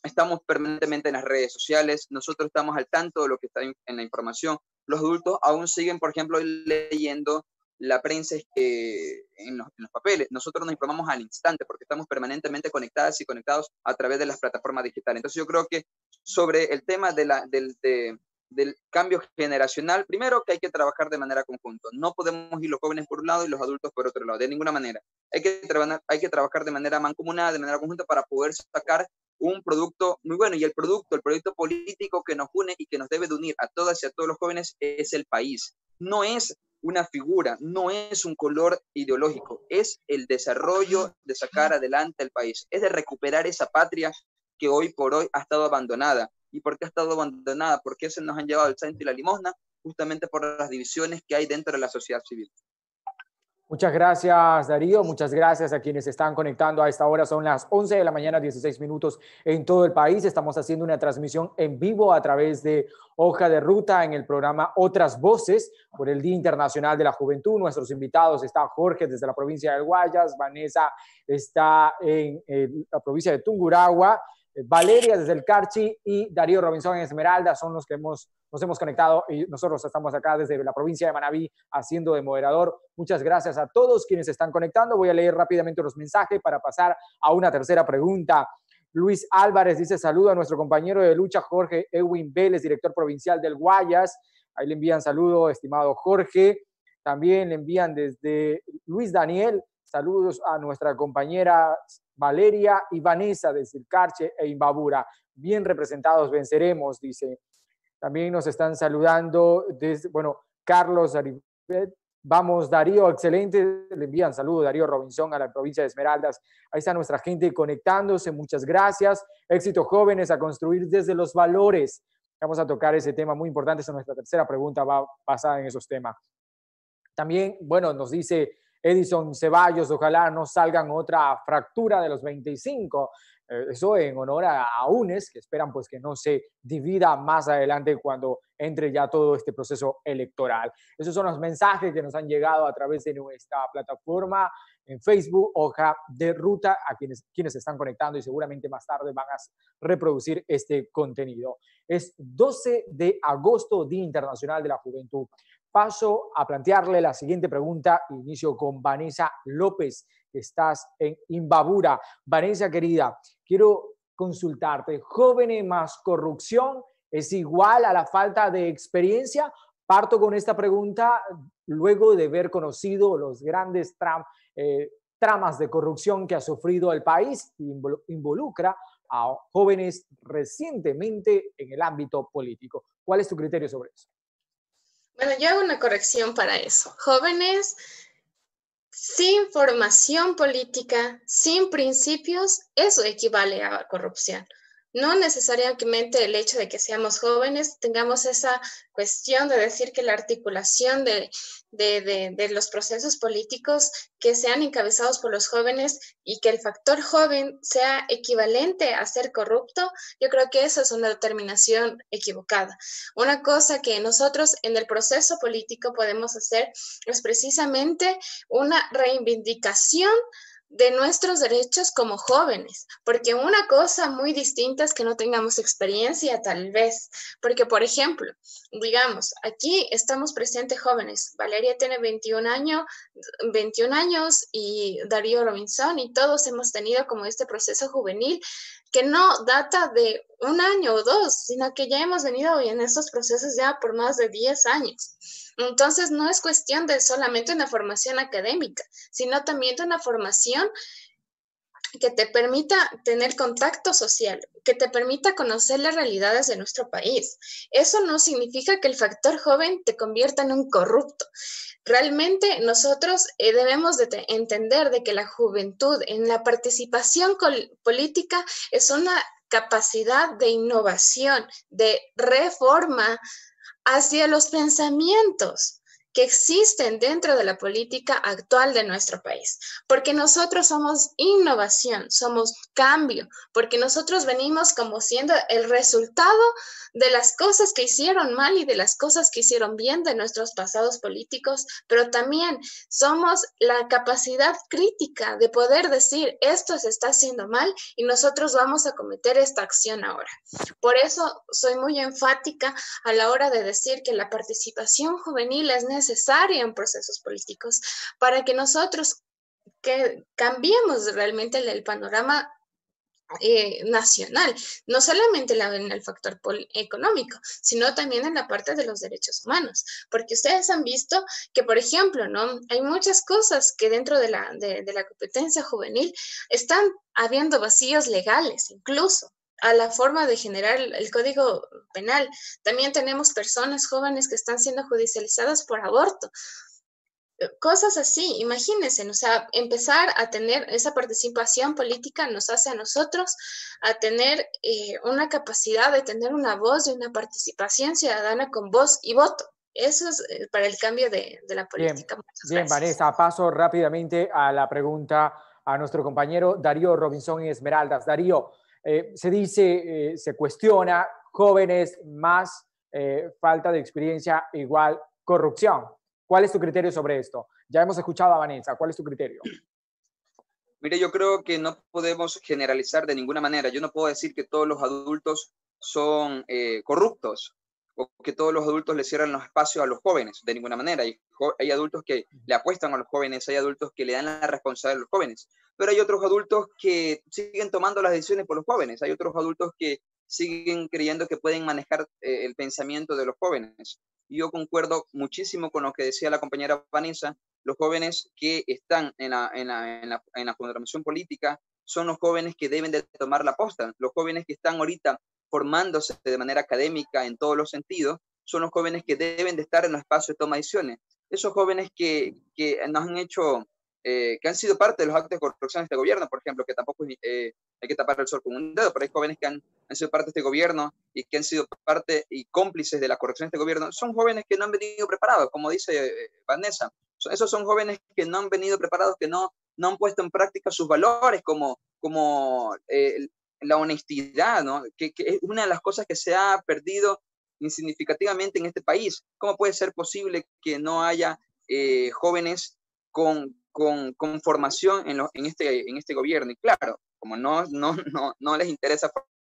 estamos permanentemente en las redes sociales, nosotros estamos al tanto de lo que está en la información. Los adultos aún siguen, por ejemplo, leyendo la prensa en los papeles. Nosotros nos informamos al instante porque estamos permanentemente conectadas y conectados a través de las plataformas digitales. Entonces yo creo que sobre el tema del cambio generacional, primero que hay que trabajar de manera conjunta. No podemos ir los jóvenes por un lado y los adultos por otro lado, de ninguna manera. Hay que trabajar de manera mancomunada, de manera conjunta para poder sacar un producto muy bueno. Y el proyecto político que nos une y que nos debe de unir a todas y a todos los jóvenes es el país. No es una figura, no es un color ideológico, es el desarrollo de sacar adelante el país, es de recuperar esa patria que hoy por hoy ha estado abandonada. ¿Y por qué ha estado abandonada? Porque se nos han llevado el centro y la limosna, justamente por las divisiones que hay dentro de la sociedad civil. Muchas gracias, Darío. Muchas gracias a quienes están conectando a esta hora. Son las 11 de la mañana, 16 minutos en todo el país. Estamos haciendo una transmisión en vivo a través de Hoja de Ruta en el programa Otras Voces por el Día Internacional de la Juventud. Nuestros invitados está Jorge desde la provincia del Guayas, Vanessa está en la provincia de Tungurahua, Valeria desde el Carchi y Darío Robinson en Esmeralda son los que nos hemos conectado y nosotros estamos acá desde la provincia de Manabí haciendo de moderador. Muchas gracias a todos quienes están conectando. Voy a leer rápidamente los mensajes para pasar a una tercera pregunta. Luis Álvarez dice saludo a nuestro compañero de lucha Jorge Ewin Vélez, director provincial del Guayas. Ahí le envían saludo, estimado Jorge. También le envían desde Luis Daniel saludos a nuestra compañera Valeria y Vanessa desde el Carche e Imbabura. Bien representados venceremos, dice. También nos están saludando desde, Carlos Aribet. Vamos, Darío, excelente. Le envían saludos, Darío Robinson, a la provincia de Esmeraldas. Ahí está nuestra gente conectándose. Muchas gracias. Éxito, jóvenes, a construir desde los valores. Vamos a tocar ese tema muy importante. Esa es nuestra tercera pregunta, va basada en esos temas. También, nos dice Edison Ceballos, ojalá no salgan otra fractura de los 25. Eso en honor a UNES, que esperan pues que no se divida más adelante cuando entre ya todo este proceso electoral. Esos son los mensajes que nos han llegado a través de nuestra plataforma en Facebook, Hoja de Ruta, a quienes se están conectando y seguramente más tarde van a reproducir este contenido. Es 12 de agosto, Día Internacional de la Juventud. Paso a plantearle la siguiente pregunta. Inicio con Vanessa López, que estás en Imbabura. Vanessa, querida, quiero consultarte. ¿Jóvenes más corrupción es igual a la falta de experiencia? Parto con esta pregunta luego de haber conocido los grandes tramas de corrupción que ha sufrido el país y involucra a jóvenes recientemente en el ámbito político. ¿Cuál es tu criterio sobre eso? Bueno, yo hago una corrección para eso. Jóvenes sin formación política, sin principios, eso equivale a corrupción. No necesariamente el hecho de que seamos jóvenes tengamos esa cuestión de decir que la articulación de los procesos políticos que sean encabezados por los jóvenes y que el factor joven sea equivalente a ser corrupto, yo creo que esa es una determinación equivocada. Una cosa que nosotros en el proceso político podemos hacer es precisamente una reivindicación de nuestros derechos como jóvenes, porque una cosa muy distinta es que no tengamos experiencia tal vez, porque por ejemplo, digamos, aquí estamos presentes jóvenes, Valeria tiene 21 años y Darío Robinson y todos hemos tenido como este proceso juvenil que no data de un año o dos, sino que ya hemos venido en estos procesos ya por más de 10 años. Entonces, no es cuestión de solamente una formación académica, sino también de una formación que te permita tener contacto social, que te permita conocer las realidades de nuestro país. Eso no significa que el factor joven te convierta en un corrupto. Realmente nosotros debemos de entender de que la juventud en la participación política es una capacidad de innovación, de reforma hacia los pensamientos que existen dentro de la política actual de nuestro país, porque nosotros somos innovación, somos cambio, porque nosotros venimos como siendo el resultado de las cosas que hicieron mal y de las cosas que hicieron bien de nuestros pasados políticos, pero también somos la capacidad crítica de poder decir esto se está haciendo mal y nosotros vamos a cometer esta acción ahora. Por eso soy muy enfática a la hora de decir que la participación juvenil es necesaria en procesos políticos para que nosotros cambiemos realmente el panorama nacional, no solamente en el factor económico, sino también en la parte de los derechos humanos, porque ustedes han visto que, por ejemplo, ¿no? Hay muchas cosas que dentro de la competencia juvenil están habiendo vacíos legales, incluso a la forma de generar el código penal. También tenemos personas jóvenes que están siendo judicializadas por aborto. Cosas así, imagínense, o sea, empezar a tener esa participación política nos hace a nosotros a tener una capacidad de tener una voz, de una participación ciudadana con voz y voto. Eso es para el cambio de la política. Bien, Vanessa, paso rápidamente a la pregunta a nuestro compañero Darío Robinson en Esmeraldas. Darío, se dice, se cuestiona, jóvenes más falta de experiencia igual corrupción. ¿Cuál es tu criterio sobre esto? Ya hemos escuchado a Vanessa. ¿Cuál es tu criterio? Mire, yo creo que no podemos generalizar de ninguna manera. Yo no puedo decir que todos los adultos son corruptos o que todos los adultos le cierran los espacios a los jóvenes, de ninguna manera. Hay adultos que le apuestan a los jóvenes, hay adultos que le dan la responsabilidad a los jóvenes, pero hay otros adultos que siguen tomando las decisiones por los jóvenes, hay otros adultos que siguen creyendo que pueden manejar el pensamiento de los jóvenes. Yo concuerdo muchísimo con lo que decía la compañera Vanessa. Los jóvenes que están en la formación política son los jóvenes que deben de tomar la posta. Los jóvenes que están ahorita formándose de manera académica en todos los sentidos son los jóvenes que deben de estar en los espacios de toma de decisiones. Esos jóvenes que nos han hecho, que han sido parte de los actos de corrupción de este gobierno, por ejemplo, que tampoco hay que tapar el sol con un dedo, pero hay jóvenes que han sido parte de este gobierno y que han sido parte y cómplices de la corrupción de este gobierno, son jóvenes que no han venido preparados, como dice Vanessa. Esos son jóvenes que no han venido preparados, que no han puesto en práctica sus valores como la honestidad, ¿no? Que es una de las cosas que se ha perdido insignificativamente en este país. ¿Cómo puede ser posible que no haya jóvenes con formación en este gobierno? Y claro, como no les interesa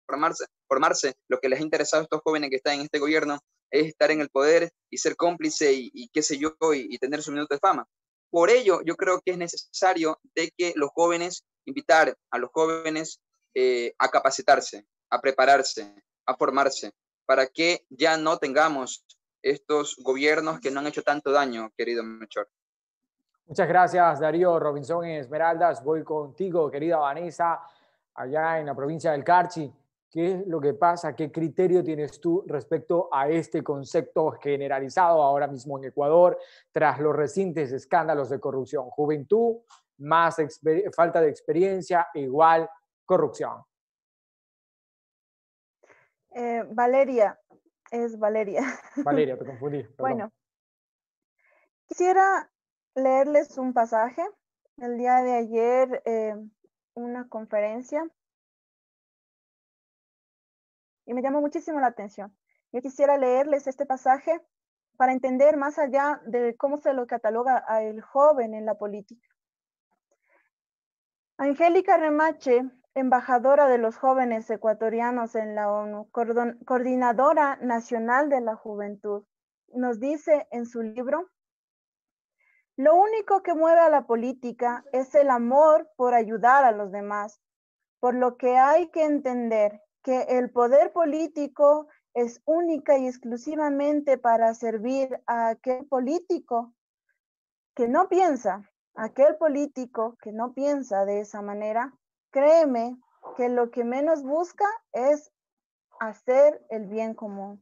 formarse, lo que les ha interesado a estos jóvenes que están en este gobierno es estar en el poder y ser cómplice y qué sé yo, y tener su minuto de fama. Por ello, yo creo que es necesario de que los jóvenes, invitar a los jóvenes a capacitarse, a prepararse, a formarse, para que ya no tengamos estos gobiernos que no han hecho tanto daño, querido Melchor. Muchas gracias, Darío Robinson en Esmeraldas. Voy contigo, querida Vanessa, allá en la provincia del Carchi. ¿Qué es lo que pasa? ¿Qué criterio tienes tú respecto a este concepto generalizado ahora mismo en Ecuador tras los recientes escándalos de corrupción? Juventud más falta de experiencia igual corrupción. Valeria, es Valeria. Valeria, te confundí. Perdón. Bueno, quisiera leerles un pasaje. El día de ayer, una conferencia, y me llamó muchísimo la atención. Yo quisiera leerles este pasaje para entender más allá de cómo se lo cataloga a el joven en la política. Angélica Remache, embajadora de los jóvenes ecuatorianos en la ONU, coordinadora nacional de la juventud, nos dice en su libro: lo único que mueve a la política es el amor por ayudar a los demás, por lo que hay que entender que el poder político es única y exclusivamente para servir a aquel político que no piensa. Aquel político que no piensa de esa manera, créeme que lo que menos busca es hacer el bien común.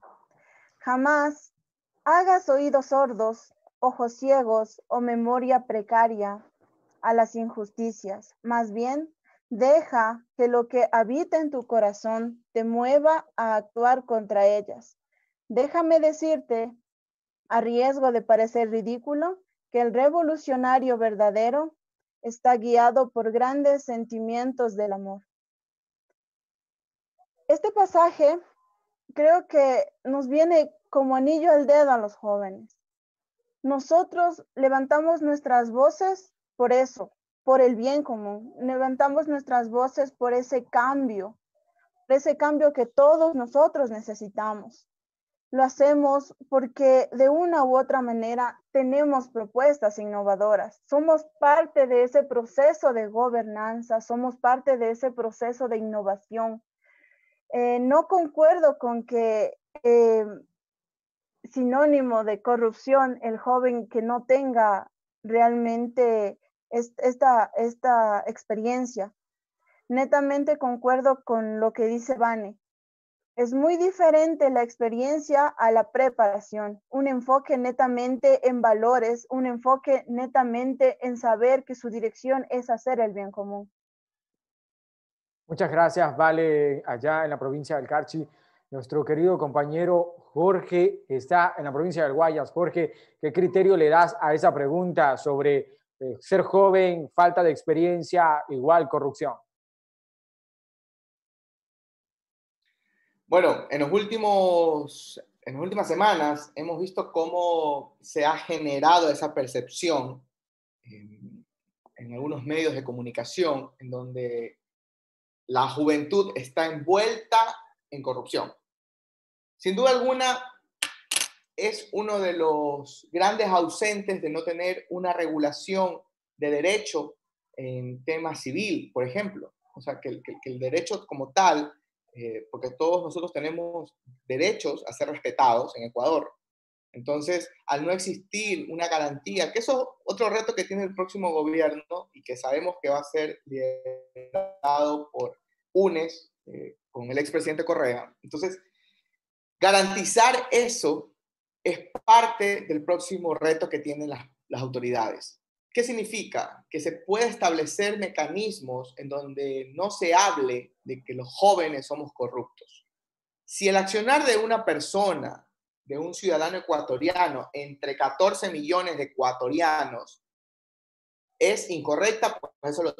Jamás hagas oídos sordos, ojos ciegos o memoria precaria a las injusticias. Más bien, Deja que lo que habita en tu corazón te mueva a actuar contra ellas. Déjame decirte, a riesgo de parecer ridículo, que el revolucionario verdadero está guiado por grandes sentimientos del amor. Este pasaje creo que nos viene como anillo al dedo a los jóvenes. Nosotros levantamos nuestras voces por eso, por el bien común. Levantamos nuestras voces por ese cambio que todos nosotros necesitamos. Lo hacemos porque de una u otra manera tenemos propuestas innovadoras. Somos parte de ese proceso de gobernanza, somos parte de ese proceso de innovación. No concuerdo con que sinónimo de corrupción el joven que no tenga realmente esta experiencia. Netamente concuerdo con lo que dice Vane. Es muy diferente la experiencia a la preparación, un enfoque netamente en valores, un enfoque netamente en saber que su dirección es hacer el bien común. Muchas gracias, Vale, allá en la provincia del Carchi. Nuestro querido compañero Jorge está en la provincia del Guayas. Jorge, ¿qué criterio le das a esa pregunta sobre ser joven, falta de experiencia, igual corrupción? Bueno, en las últimas semanas hemos visto cómo se ha generado esa percepción en algunos medios de comunicación en donde la juventud está envuelta en corrupción. Sin duda alguna, es uno de los grandes ausentes de no tener una regulación de derecho en tema civil, por ejemplo. O sea, que el derecho como tal, porque todos nosotros tenemos derechos a ser respetados en Ecuador. Entonces, al no existir una garantía, que eso es otro reto que tiene el próximo gobierno y que sabemos que va a ser liderado por UNES, con el expresidente Correa. Entonces, garantizar eso es parte del próximo reto que tienen las autoridades. ¿Qué significa? Que se puede establecer mecanismos en donde no se hable de que los jóvenes somos corruptos. Si el accionar de una persona, de un ciudadano ecuatoriano, entre 14 millones de ecuatorianos, es incorrecta, pues eso lo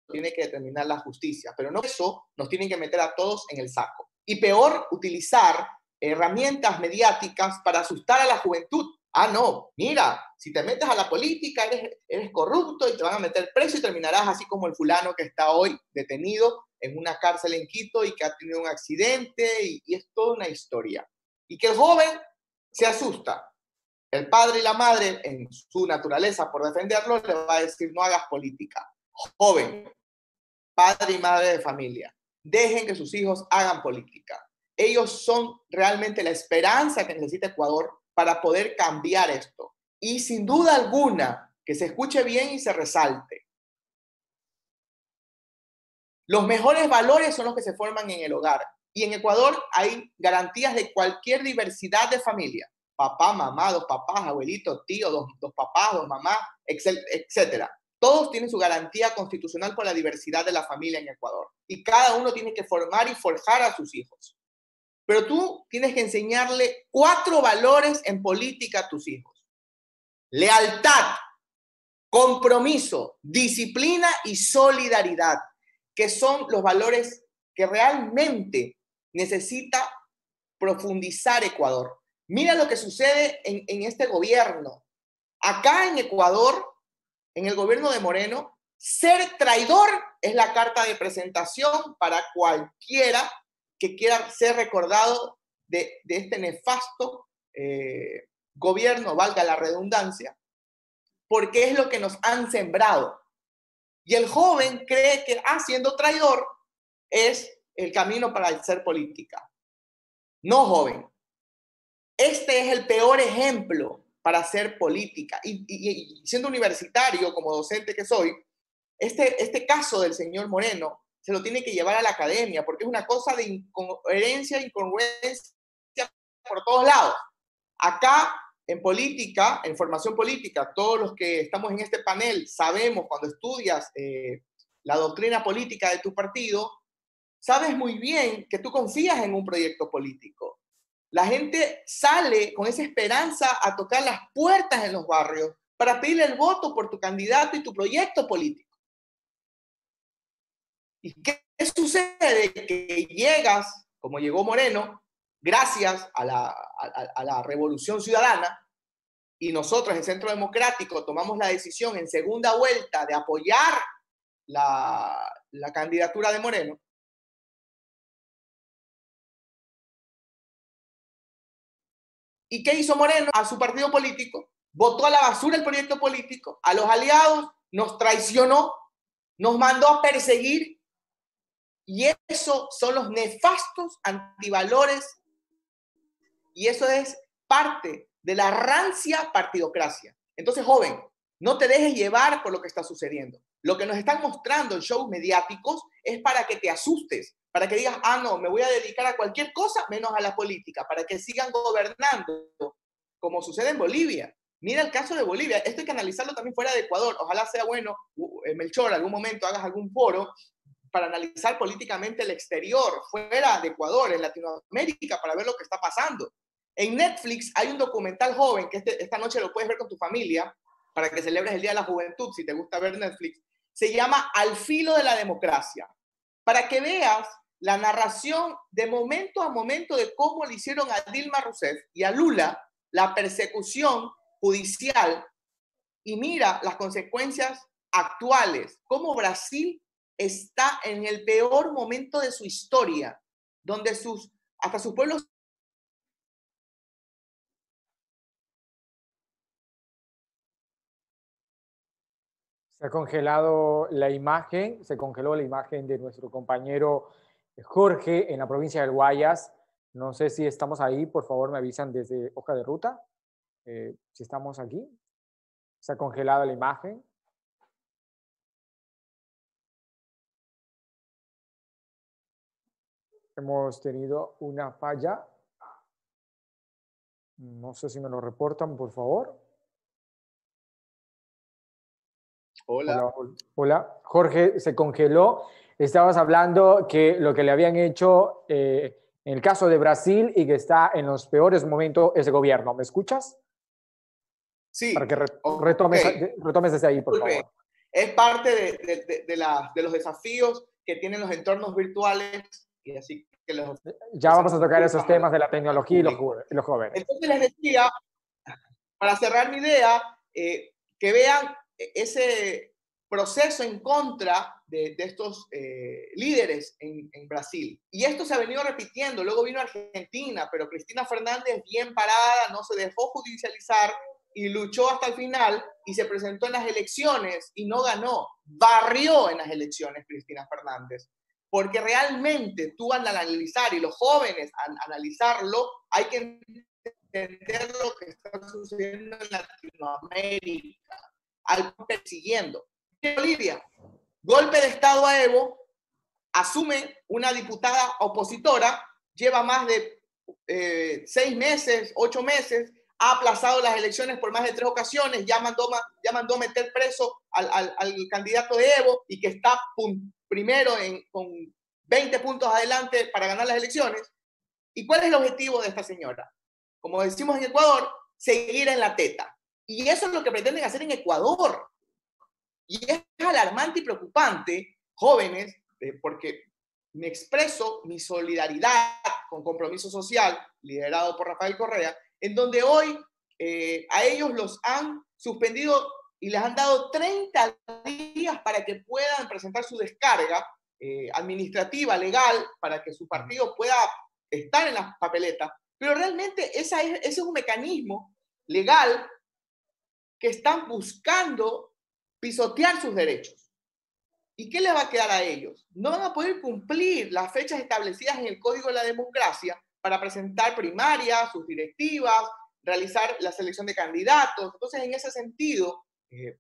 tiene que determinar la justicia. Pero no eso nos tienen que meter a todos en el saco. Y peor, utilizar herramientas mediáticas para asustar a la juventud. Ah, no, mira, si te metes a la política eres corrupto y te van a meter preso y terminarás así como el fulano que está hoy detenido en una cárcel en Quito y que ha tenido un accidente y es toda una historia. Y que el joven se asusta. El padre y la madre, en su naturaleza por defenderlo, le va a decir no hagas política. Joven, padre y madre de familia, dejen que sus hijos hagan política. Ellos son realmente la esperanza que necesita Ecuador para poder cambiar esto. Y sin duda alguna, que se escuche bien y se resalte. Los mejores valores son los que se forman en el hogar. Y en Ecuador hay garantías de cualquier diversidad de familia. Papá, mamá, dos papás, abuelitos, tío, dos papás, dos mamás, etc. Todos tienen su garantía constitucional por la diversidad de la familia en Ecuador. Y cada uno tiene que formar y forjar a sus hijos. Pero tú tienes que enseñarle 4 valores en política a tus hijos. Lealtad, compromiso, disciplina y solidaridad, que son los valores que realmente necesita profundizar Ecuador. Mira lo que sucede en este gobierno. Acá en Ecuador, en el gobierno de Moreno, ser traidor es la carta de presentación para cualquiera que quiera ser recordado de este nefasto gobierno, valga la redundancia, porque es lo que nos han sembrado. Y el joven cree que siendo traidor es el camino para hacer política. No, joven. Este es el peor ejemplo para hacer política. Y siendo universitario, como docente que soy, este caso del señor Moreno se lo tiene que llevar a la academia, porque es una cosa de incoherencia, incongruencia por todos lados. Acá, en política, en formación política, todos los que estamos en este panel sabemos cuando estudias la doctrina política de tu partido, sabes muy bien que tú confías en un proyecto político. La gente sale con esa esperanza a tocar las puertas en los barrios para pedirle el voto por tu candidato y tu proyecto político. ¿Y qué sucede? Que llegas, como llegó Moreno, gracias a la Revolución Ciudadana, y nosotros en Centro Democrático tomamos la decisión en segunda vuelta de apoyar la candidatura de Moreno. ¿Y qué hizo Moreno? A su partido político, botó a la basura el proyecto político, a los aliados, nos traicionó, nos mandó a perseguir, y eso son los nefastos antivalores, y eso es parte de la rancia partidocracia. Entonces, joven, no te dejes llevar por lo que está sucediendo. Lo que nos están mostrando en shows mediáticos es para que te asustes, para que digas, ah, no, me voy a dedicar a cualquier cosa menos a la política, para que sigan gobernando, como sucede en Bolivia. Mira el caso de Bolivia. Esto hay que analizarlo también fuera de Ecuador. Ojalá sea bueno, Melchor, algún momento hagas algún foro para analizar políticamente el exterior, fuera de Ecuador, en Latinoamérica, para ver lo que está pasando. En Netflix hay un documental joven que esta noche lo puedes ver con tu familia para que celebres el Día de la Juventud, si te gusta ver Netflix. Se llama Al filo de la democracia, para que veas la narración de momento a momento de cómo le hicieron a Dilma Rousseff y a Lula la persecución judicial, y mira las consecuencias actuales, cómo Brasil está en el peor momento de su historia, donde hasta sus pueblos. Se ha congelado la imagen, se congeló la imagen de nuestro compañero Jorge en la provincia del Guayas. No sé si estamos ahí, por favor me avisan desde Hoja de Ruta, si estamos aquí. Se ha congelado la imagen. Hemos tenido una falla. No sé si me lo reportan, por favor. Hola. Hola, hola. Jorge, se congeló. Estabas hablando que lo que le habían hecho en el caso de Brasil y que está en los peores momentos ese gobierno. ¿Me escuchas? Sí. Para que retomes desde ahí, por favor. Es parte de los desafíos que tienen los entornos virtuales, y así que ya vamos a tocar esos temas de la tecnología y los jóvenes. Entonces les decía, para cerrar mi idea, que vean ese proceso en contra de estos líderes en Brasil. Y esto se ha venido repitiendo. Luego vino Argentina, pero Cristina Fernández, bien parada, no se dejó judicializar y luchó hasta el final y se presentó en las elecciones y no ganó. Barrió en las elecciones Cristina Fernández. Porque realmente tú al analizar, y los jóvenes al analizarlo, hay que entender lo que está sucediendo en Latinoamérica, al persiguiendo. En Bolivia, golpe de Estado a Evo, asume una diputada opositora, lleva más de 6 meses, 8 meses, ha aplazado las elecciones por más de 3 ocasiones, ya mandó a meter preso al candidato de Evo y que está primero con 20 puntos adelante para ganar las elecciones. ¿Y cuál es el objetivo de esta señora? Como decimos en Ecuador, seguir en la teta. Y eso es lo que pretenden hacer en Ecuador. Y es alarmante y preocupante, jóvenes, porque me expreso mi solidaridad con Compromiso Social, liderado por Rafael Correa, en donde hoy a ellos los han suspendido y les han dado 30 días para que puedan presentar su descarga administrativa, legal, para que su partido pueda estar en las papeletas. Pero realmente ese es un mecanismo legal que están buscando pisotear sus derechos. ¿Y qué les va a quedar a ellos? No van a poder cumplir las fechas establecidas en el Código de la Democracia para presentar primarias, sus directivas, realizar la selección de candidatos. Entonces, en ese sentido,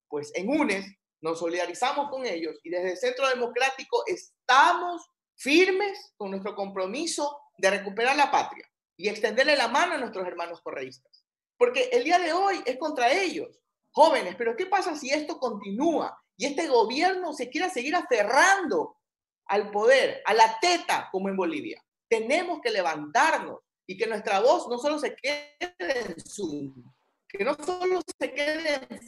pues en UNES nos solidarizamos con ellos y desde el Centro Democrático estamos firmes con nuestro compromiso de recuperar la patria y extenderle la mano a nuestros hermanos correístas. Porque el día de hoy es contra ellos, jóvenes, pero ¿qué pasa si esto continúa y este gobierno se quiera seguir aferrando al poder, a la teta, como en Bolivia. Tenemos que levantarnos y que nuestra voz no solo se quede en Zoom, que no solo se quede en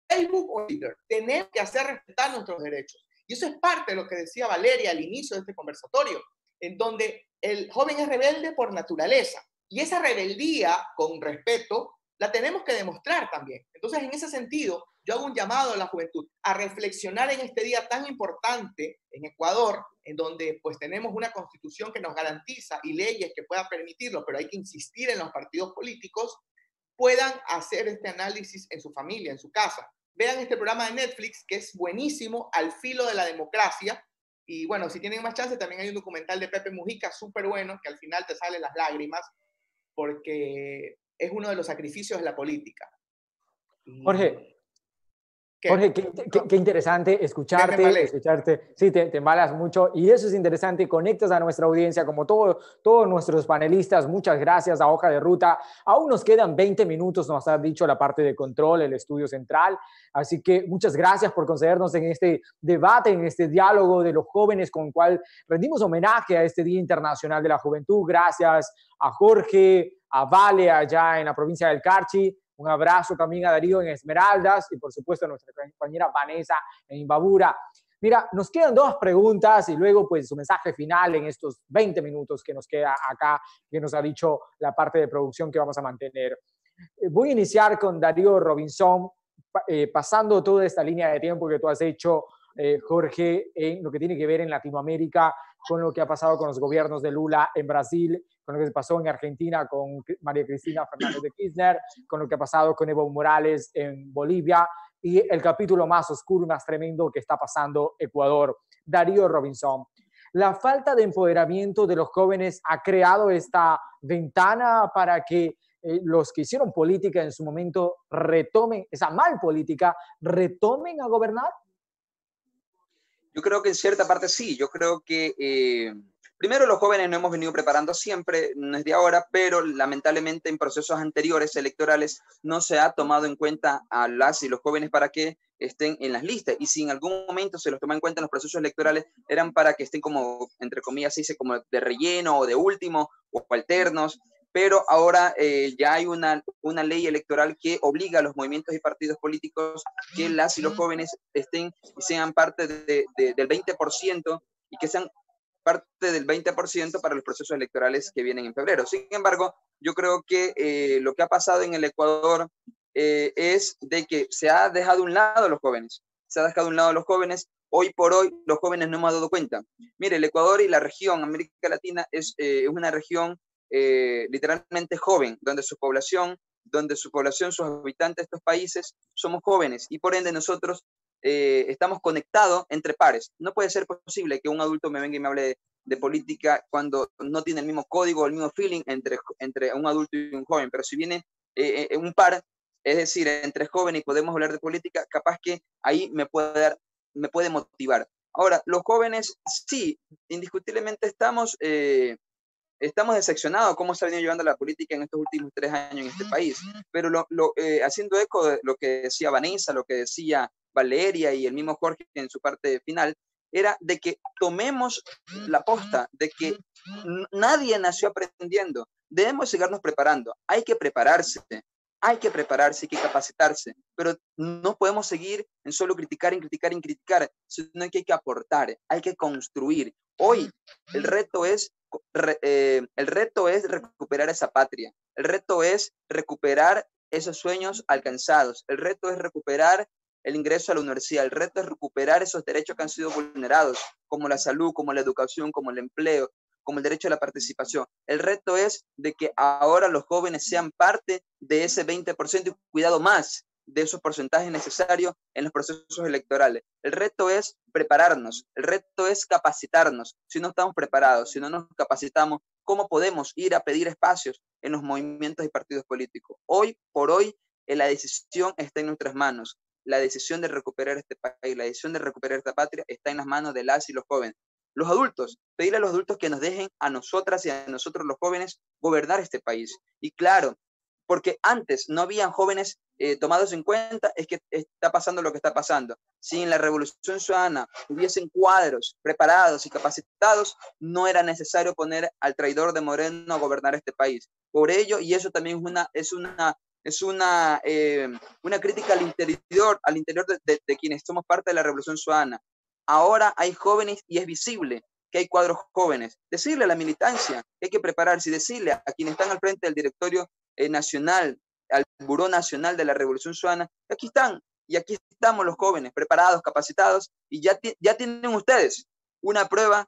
Facebook o Twitter. Tenemos que hacer respetar nuestros derechos. Y eso es parte de lo que decía Valeria al inicio de este conversatorio, en donde el joven es rebelde por naturaleza. Y esa rebeldía, con respeto, la tenemos que demostrar también. Entonces, en ese sentido, yo hago un llamado a la juventud a reflexionar en este día tan importante en Ecuador, en donde pues tenemos una constitución que nos garantiza y leyes que puedan permitirlo, pero hay que insistir en los partidos políticos, puedan hacer este análisis en su familia, en su casa. Vean este programa de Netflix, que es buenísimo, Al filo de la democracia. Y bueno, si tienen más chance, también hay un documental de Pepe Mujica súper bueno, que al final te salen las lágrimas, porque es uno de los sacrificios de la política. Jorge, Jorge, qué interesante escucharte. Sí, te embalas mucho y eso es interesante. Conectas a nuestra audiencia como todos nuestros panelistas. Muchas gracias a Hoja de Ruta. Aún nos quedan 20 minutos, nos ha dicho la parte de control, el estudio central. Así que muchas gracias por concedernos en este debate, en este diálogo de los jóvenes con el cual rendimos homenaje a este Día Internacional de la Juventud. Gracias a Jorge, a Vale allá en la provincia del Carchi. Un abrazo también a Darío en Esmeraldas y por supuesto a nuestra compañera Vanessa en Imbabura. Mira, nos quedan 2 preguntas y luego pues su mensaje final en estos 20 minutos que nos queda acá, que nos ha dicho la parte de producción que vamos a mantener. Voy a iniciar con Darío Robinson, pasando toda esta línea de tiempo que tú has hecho, Jorge, en lo que tiene que ver en Latinoamérica, con lo que ha pasado con los gobiernos de Lula en Brasil, con lo que pasó en Argentina con María Cristina Fernández de Kirchner, con lo que ha pasado con Evo Morales en Bolivia y el capítulo más oscuro y más tremendo que está pasando Ecuador. Darío Robinson, ¿la falta de empoderamiento de los jóvenes ha creado esta ventana para que los que hicieron política en su momento retomen, esa mal política, retomen a gobernar? Yo creo que en cierta parte sí. Yo creo que primero los jóvenes nos hemos venido preparando siempre, no es de ahora, pero lamentablemente en procesos anteriores electorales no se ha tomado en cuenta a las y los jóvenes para que estén en las listas. Y si en algún momento se los toma en cuenta en los procesos electorales, eran para que estén como, entre comillas, se dice como de relleno o de último o alternos. Pero ahora ya hay una ley electoral que obliga a los movimientos y partidos políticos que las y los jóvenes estén y sean parte del 20% y que sean parte del 20% para los procesos electorales que vienen en febrero. Sin embargo, yo creo que lo que ha pasado en el Ecuador es de que se ha dejado a un lado a los jóvenes. Se ha dejado a un lado a los jóvenes. Hoy por hoy los jóvenes no hemos dado cuenta. Mire, el Ecuador y la región, América Latina, es una región literalmente joven, donde su población, sus habitantes, estos países, somos jóvenes y por ende nosotros estamos conectados entre pares. No puede ser posible que un adulto me venga y me hable de política cuando no tiene el mismo código, el mismo feeling entre un adulto y un joven, pero si viene un par, es decir, entre jóvenes y podemos hablar de política, capaz que ahí me puede motivar. Ahora, los jóvenes, sí, indiscutiblemente estamos decepcionados cómo se ha venido llevando la política en estos últimos 3 años en este país, pero haciendo eco de lo que decía Vanessa, lo que decía Valeria y el mismo Jorge en su parte final, era de que tomemos la posta, de que nadie nació aprendiendo, debemos seguirnos preparando, hay que prepararse, hay que capacitarse, pero no podemos seguir en solo criticar, sino que hay que aportar, hay que construir. Hoy el reto es recuperar esa patria, el reto es recuperar esos sueños alcanzados, el reto es recuperar el ingreso a la universidad, el reto es recuperar esos derechos que han sido vulnerados, como la salud, como la educación, como el empleo, como el derecho a la participación. El reto es de que ahora los jóvenes sean parte de ese 20% y cuidado más de esos porcentajes necesarios en los procesos electorales. El reto es prepararnos, el reto es capacitarnos. Si no estamos preparados, si no nos capacitamos, ¿cómo podemos ir a pedir espacios en los movimientos y partidos políticos? Hoy por hoy, la decisión está en nuestras manos. La decisión de recuperar este país, la decisión de recuperar esta patria está en las manos de las y los jóvenes. Los adultos, pedirle a los adultos que nos dejen a nosotras y a nosotros los jóvenes gobernar este país. Y claro, porque antes no habían jóvenes tomados en cuenta, es que está pasando lo que está pasando. Si en la Revolución Ciudadana hubiesen cuadros preparados y capacitados, no era necesario poner al traidor de Moreno a gobernar este país. Por ello, y eso también es una crítica al interior de quienes somos parte de la Revolución Ciudadana. Ahora hay jóvenes y es visible que hay cuadros jóvenes. Decirle a la militancia que hay que prepararse y decirle a quienes están al frente del directorio nacional, al Buró Nacional de la Revolución Ciudadana, que aquí están y aquí estamos los jóvenes preparados, capacitados, y ya tienen ustedes una prueba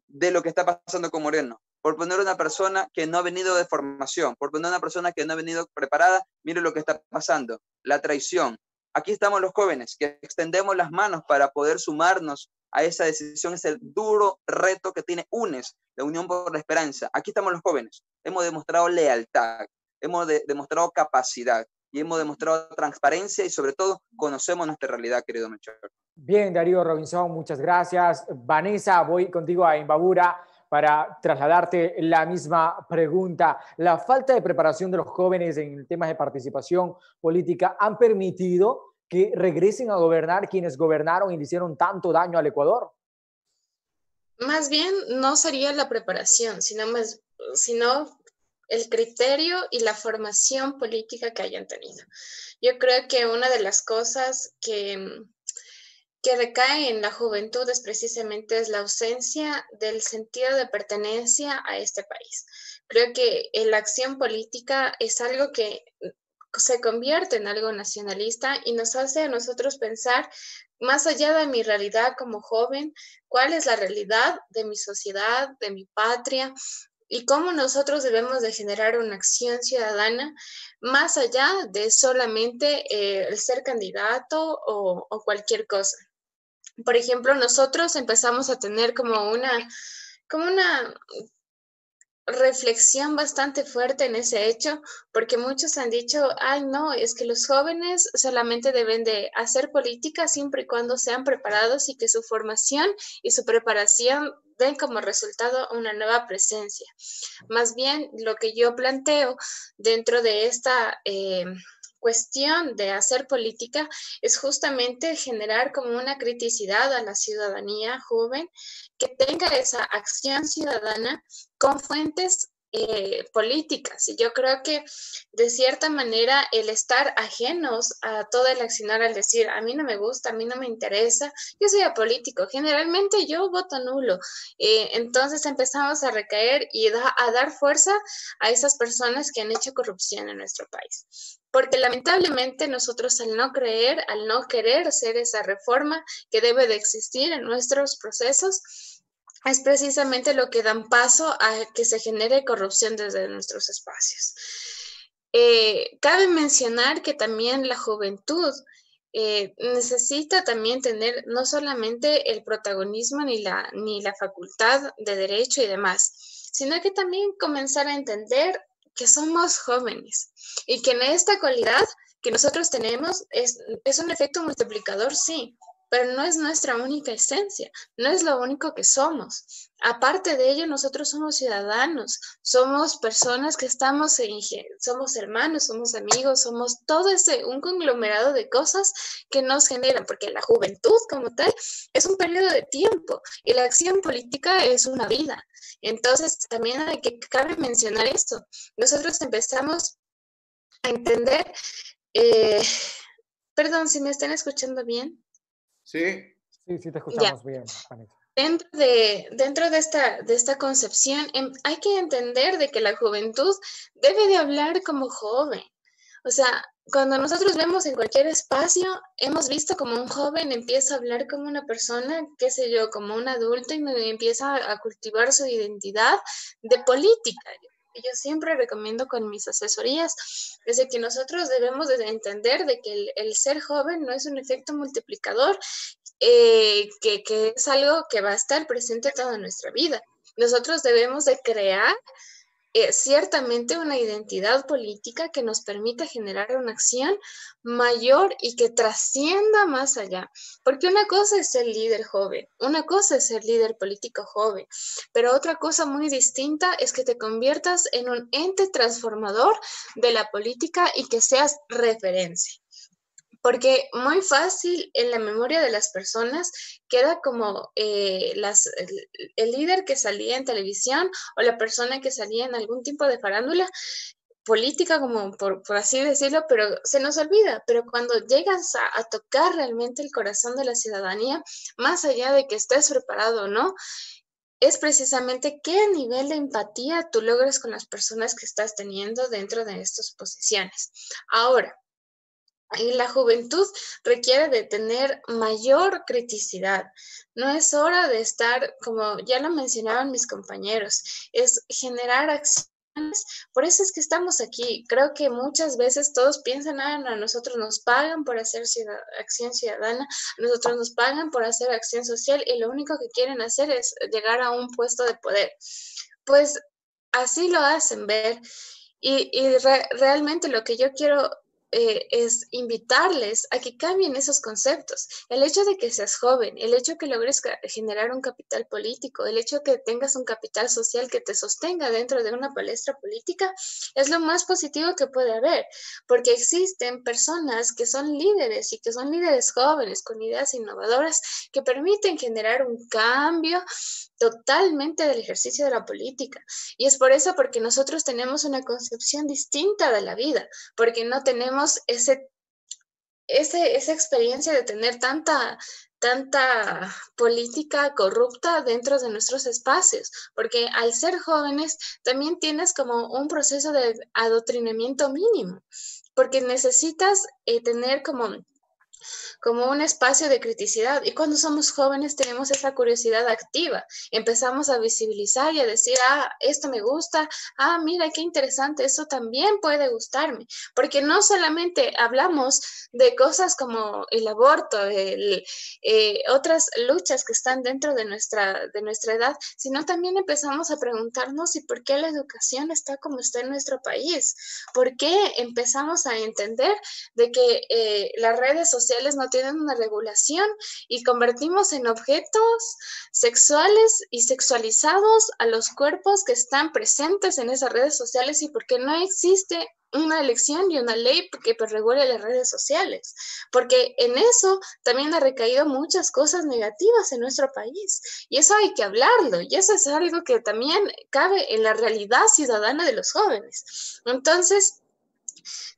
de lo que está pasando con Moreno. Por poner una persona que no ha venido de formación, por poner una persona que no ha venido preparada, mire lo que está pasando, la traición. Aquí estamos los jóvenes, que extendemos las manos para poder sumarnos a esa decisión, es el duro reto que tiene UNES, la Unión por la Esperanza. Aquí estamos los jóvenes, hemos demostrado lealtad, hemos demostrado capacidad y hemos demostrado transparencia y sobre todo conocemos nuestra realidad, querido Melchor. Bien, Darío Robinson, muchas gracias. Vanessa, voy contigo a Imbabura para trasladarte la misma pregunta. La falta de preparación de los jóvenes en temas de participación política han permitido que regresen a gobernar quienes gobernaron y le hicieron tanto daño al Ecuador. Más bien no sería la preparación, sino el criterio y la formación política que hayan tenido. Yo creo que una de las cosas que recae en la juventud es precisamente la ausencia del sentido de pertenencia a este país. Creo que la acción política es algo que se convierte en algo nacionalista y nos hace a nosotros pensar, más allá de mi realidad como joven, cuál es la realidad de mi sociedad, de mi patria, y cómo nosotros debemos de generar una acción ciudadana más allá de solamente el ser candidato o cualquier cosa. Por ejemplo, nosotros empezamos a tener como una reflexión bastante fuerte en ese hecho, porque muchos han dicho, ay no, es que los jóvenes solamente deben de hacer política siempre y cuando sean preparados y que su formación y su preparación den como resultado una nueva presencia. Más bien, lo que yo planteo dentro de esta cuestión de hacer política es justamente generar como una criticidad a la ciudadanía joven que tenga esa acción ciudadana con fuentes políticas. Y yo creo que de cierta manera el estar ajenos a todo el accionar, al decir a mí no me gusta, a mí no me interesa, yo soy apolítico, generalmente yo voto nulo. Entonces empezamos a recaer y a dar fuerza a esas personas que han hecho corrupción en nuestro país. Porque lamentablemente nosotros al no querer hacer esa reforma que debe de existir en nuestros procesos, es precisamente lo que dan paso a que se genere corrupción desde nuestros espacios. Cabe mencionar que también la juventud necesita también tener no solamente el protagonismo ni la facultad de derecho y demás, sino que también comenzar a entender que somos jóvenes y que en esta cualidad que nosotros tenemos es un efecto multiplicador, sí, pero no es nuestra única esencia, no es lo único que somos. Aparte de ello, nosotros somos ciudadanos, somos personas que somos hermanos, somos amigos, somos todo un conglomerado de cosas que nos generan, porque la juventud como tal es un periodo de tiempo y la acción política es una vida. Entonces, también cabe mencionar esto. Nosotros empezamos a entender, perdón, si me están escuchando bien. Sí. Sí, te escuchamos bien, Vanessa. Dentro de esta concepción, hay que entender de que la juventud debe de hablar como joven. O sea, cuando nosotros vemos en cualquier espacio, hemos visto como un joven empieza a hablar como una persona, qué sé yo, como un adulto y empieza a cultivar su identidad de política. Yo siempre recomiendo con mis asesorías es de que nosotros debemos de entender de que el ser joven no es un efecto multiplicador, que es algo que va a estar presente toda nuestra vida. Nosotros debemos de crear ciertamente una identidad política que nos permita generar una acción mayor y que trascienda más allá. Porque una cosa es ser líder joven, una cosa es ser líder político joven, pero otra cosa muy distinta es que te conviertas en un ente transformador de la política y que seas referencia. Porque muy fácil en la memoria de las personas queda como el líder que salía en televisión o la persona que salía en algún tipo de farándula política, como por así decirlo, pero se nos olvida. Pero cuando llegas a tocar realmente el corazón de la ciudadanía, más allá de que estés preparado o no, es precisamente qué nivel de empatía tú logras con las personas que estás teniendo dentro de estas posiciones. Ahora, y la juventud requiere de tener mayor criticidad. No es hora de estar, como ya lo mencionaban mis compañeros, es generar acciones. Por eso es que estamos aquí. Creo que muchas veces todos piensan, a nosotros nos pagan por hacer acción ciudadana, a nosotros nos pagan por hacer acción social y lo único que quieren hacer es llegar a un puesto de poder. Pues así lo hacen ver. Realmente lo que yo quiero es invitarles a que cambien esos conceptos. El hecho de que seas joven, el hecho de que logres generar un capital político, el hecho de que tengas un capital social que te sostenga dentro de una palestra política, es lo más positivo que puede haber, porque existen personas que son líderes y que son líderes jóvenes con ideas innovadoras que permiten generar un cambio totalmente del ejercicio de la política. Y es por eso porque nosotros tenemos una concepción distinta de la vida, porque no tenemos esa experiencia de tener tanta política corrupta dentro de nuestros espacios, porque al ser jóvenes también tienes como un proceso de adoctrinamiento mínimo, porque necesitas tener como un espacio de criticidad. Y cuando somos jóvenes tenemos esa curiosidad activa. Empezamos a visibilizar y a decir, esto me gusta, mira, qué interesante, eso también puede gustarme. Porque no solamente hablamos de cosas como el aborto, otras luchas que están dentro de nuestra edad, sino también empezamos a preguntarnos, ¿y por qué la educación está como está en nuestro país? ¿Por qué empezamos a entender de que las redes sociales no tienen una regulación y convertimos en objetos sexuales y sexualizados a los cuerpos que están presentes en esas redes sociales, y porque no existe una elección y una ley que regule las redes sociales? Porque en eso también ha recaído muchas cosas negativas en nuestro país, y eso hay que hablarlo, y eso es algo que también cabe en la realidad ciudadana de los jóvenes. Entonces,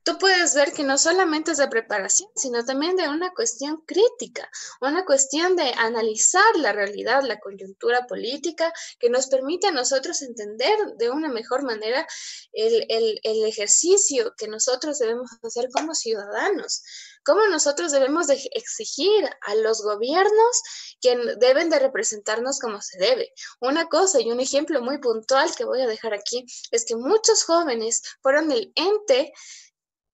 tú puedes ver que no solamente es de preparación, sino también de una cuestión crítica, una cuestión de analizar la realidad, la coyuntura política, que nos permite a nosotros entender de una mejor manera el ejercicio que nosotros debemos hacer como ciudadanos, cómo nosotros debemos de exigir a los gobiernos que deben de representarnos como se debe. Una cosa y un ejemplo muy puntual que voy a dejar aquí es que muchos jóvenes fueron el ente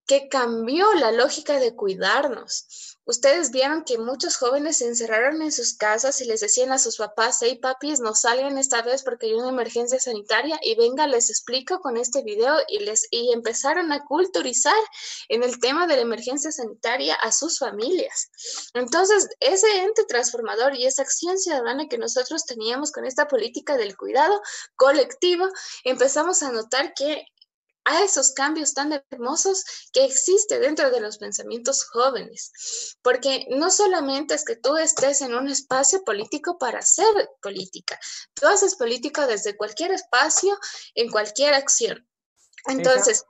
que cambió la lógica de cuidarnos. Ustedes vieron que muchos jóvenes se encerraron en sus casas y les decían a sus papás, hey papis, no salgan esta vez porque hay una emergencia sanitaria, y venga, les explico con este video, y empezaron a culturizar en el tema de la emergencia sanitaria a sus familias. Entonces, ese ente transformador y esa acción ciudadana que nosotros teníamos con esta política del cuidado colectivo, empezamos a notar que a esos cambios tan hermosos que existe dentro de los pensamientos jóvenes. Porque no solamente es que tú estés en un espacio político para hacer política, tú haces política desde cualquier espacio, en cualquier acción. Entonces,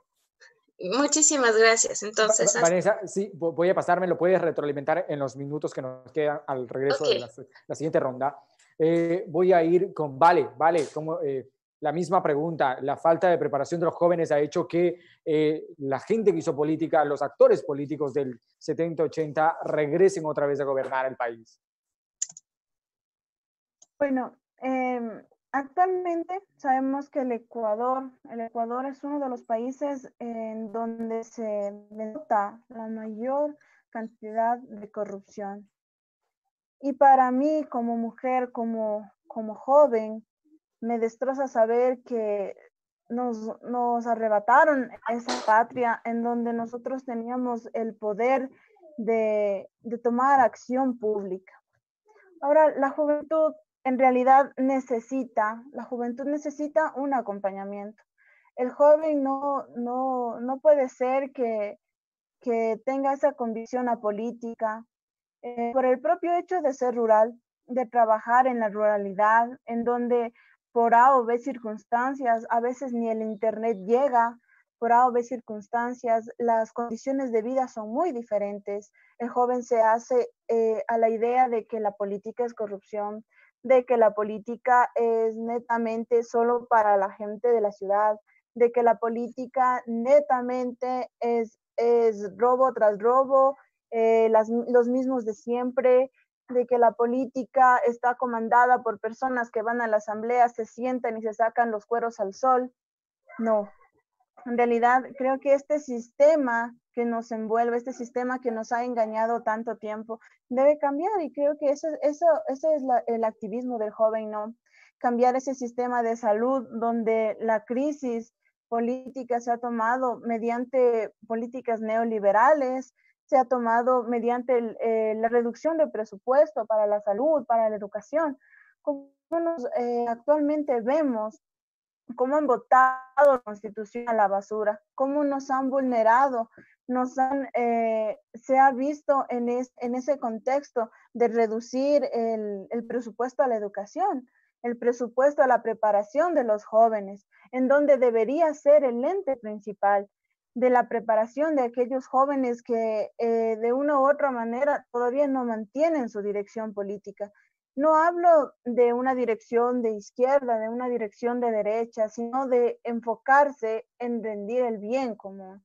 muchísimas gracias. Entonces, Vanessa, sí, voy a pasarme, lo puedes retroalimentar en los minutos que nos quedan al regreso de la siguiente ronda. Voy a ir con Vale, como... la misma pregunta, la falta de preparación de los jóvenes ha hecho que la gente que hizo política, los actores políticos del 70-80 regresen otra vez a gobernar el país. Bueno, actualmente sabemos que el Ecuador es uno de los países en donde se nota la mayor cantidad de corrupción. Y para mí, como mujer, como joven, me destroza saber que nos arrebataron esa patria en donde nosotros teníamos el poder de tomar acción pública. Ahora, la juventud en realidad la juventud necesita un acompañamiento. El joven no puede ser que tenga esa convicción apolítica por el propio hecho de ser rural, de trabajar en la ruralidad, en donde por A o B circunstancias, a veces ni el internet llega, por A o B circunstancias, las condiciones de vida son muy diferentes. El joven se hace a la idea de que la política es corrupción, de que la política es netamente solo para la gente de la ciudad, de que la política netamente es robo tras robo, los mismos de siempre, de que la política está comandada por personas que van a la asamblea, se sientan y se sacan los cueros al sol. No, en realidad creo que este sistema que nos envuelve, este sistema que nos ha engañado tanto tiempo, debe cambiar, y creo que ese es el activismo del joven, ¿no? Cambiar ese sistema de salud donde la crisis política se ha tomado mediante políticas neoliberales, se ha tomado mediante la reducción de presupuesto para la salud, para la educación. Como actualmente vemos cómo han botado la Constitución a la basura, cómo nos han vulnerado, se ha visto en ese contexto de reducir el presupuesto a la educación, el presupuesto a la preparación de los jóvenes, en donde debería ser el ente principal de la preparación de aquellos jóvenes que de una u otra manera todavía no mantienen su dirección política. No hablo de una dirección de izquierda, de una dirección de derecha, sino de enfocarse en rendir el bien común,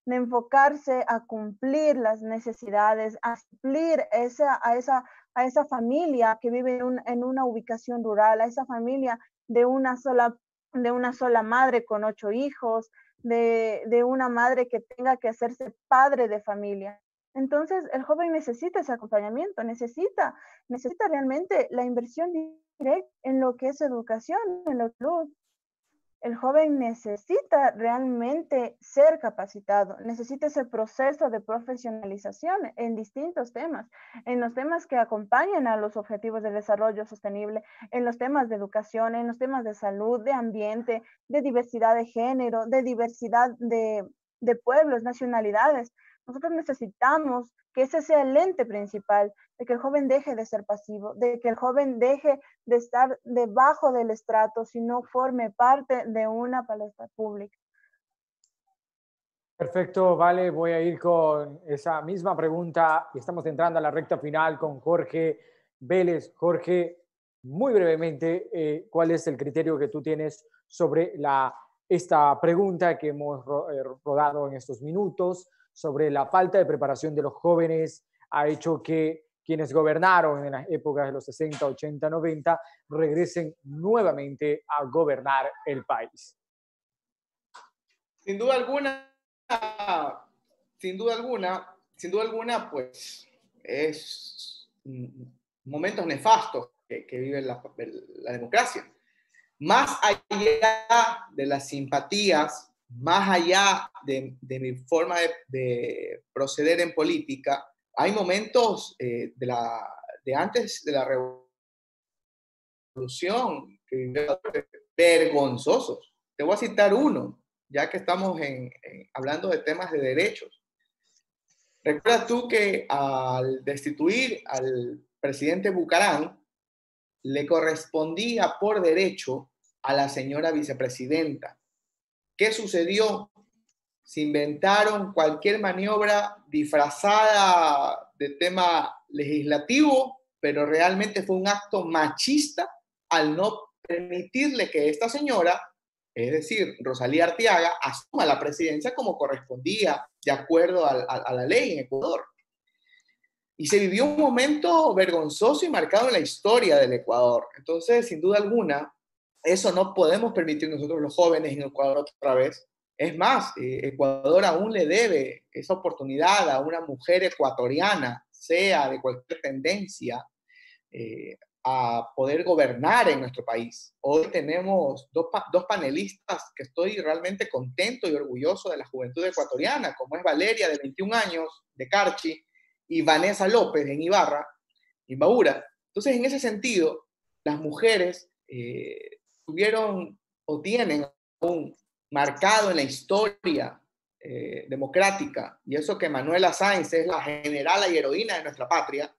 de enfocarse a cumplir las necesidades, a suplir a esa familia que vive en una ubicación rural, a esa familia de una sola madre con 8 hijos, de una madre que tenga que hacerse padre de familia. Entonces, el joven necesita ese acompañamiento, necesita realmente la inversión directa en lo que es educación, en lo que es salud. El joven necesita realmente ser capacitado, necesita ese proceso de profesionalización en distintos temas, en los temas que acompañan a los objetivos de desarrollo sostenible, en los temas de educación, en los temas de salud, de ambiente, de diversidad de género, de diversidad de pueblos, nacionalidades. Nosotros necesitamos que ese sea el ente principal, de que el joven deje de ser pasivo, de que el joven deje de estar debajo del estrato, sino forme parte de una palestra pública. Perfecto, vale, voy a ir con esa misma pregunta y estamos entrando a la recta final con Jorge Vélez. Jorge, muy brevemente, ¿cuál es el criterio que tú tienes sobre esta pregunta que hemos rodado en estos minutos sobre la falta de preparación de los jóvenes ha hecho que quienes gobernaron en las épocas de los 60, 80, 90 regresen nuevamente a gobernar el país? Sin duda alguna, pues es momentos nefastos que vive la democracia. Más allá de las simpatías, más allá de mi forma de proceder en política, hay momentos de antes de la revolución que vivió vergonzosos. Te voy a citar uno, ya que estamos hablando de temas de derechos. ¿Recuerdas tú que al destituir al presidente Bucaram, le correspondía por derecho a la señora vicepresidenta? ¿Qué sucedió? Se inventaron cualquier maniobra disfrazada de tema legislativo, pero realmente fue un acto machista al no permitirle que esta señora, es decir, Rosalía Arteaga, asuma la presidencia como correspondía de acuerdo a la ley en Ecuador. Y se vivió un momento vergonzoso y marcado en la historia del Ecuador. Entonces, sin duda alguna, eso no podemos permitir nosotros los jóvenes en Ecuador otra vez. Es más, Ecuador aún le debe esa oportunidad a una mujer ecuatoriana, sea de cualquier tendencia, a poder gobernar en nuestro país. Hoy tenemos dos panelistas que estoy realmente contento y orgulloso de la juventud ecuatoriana, como es Valeria, de 21 años, de Carchi, y Vanessa López, en Imbabura. Entonces, en ese sentido, las mujeres tuvieron o tienen un marcado en la historia democrática, y eso que Manuela Sáenz es la generala y heroína de nuestra patria,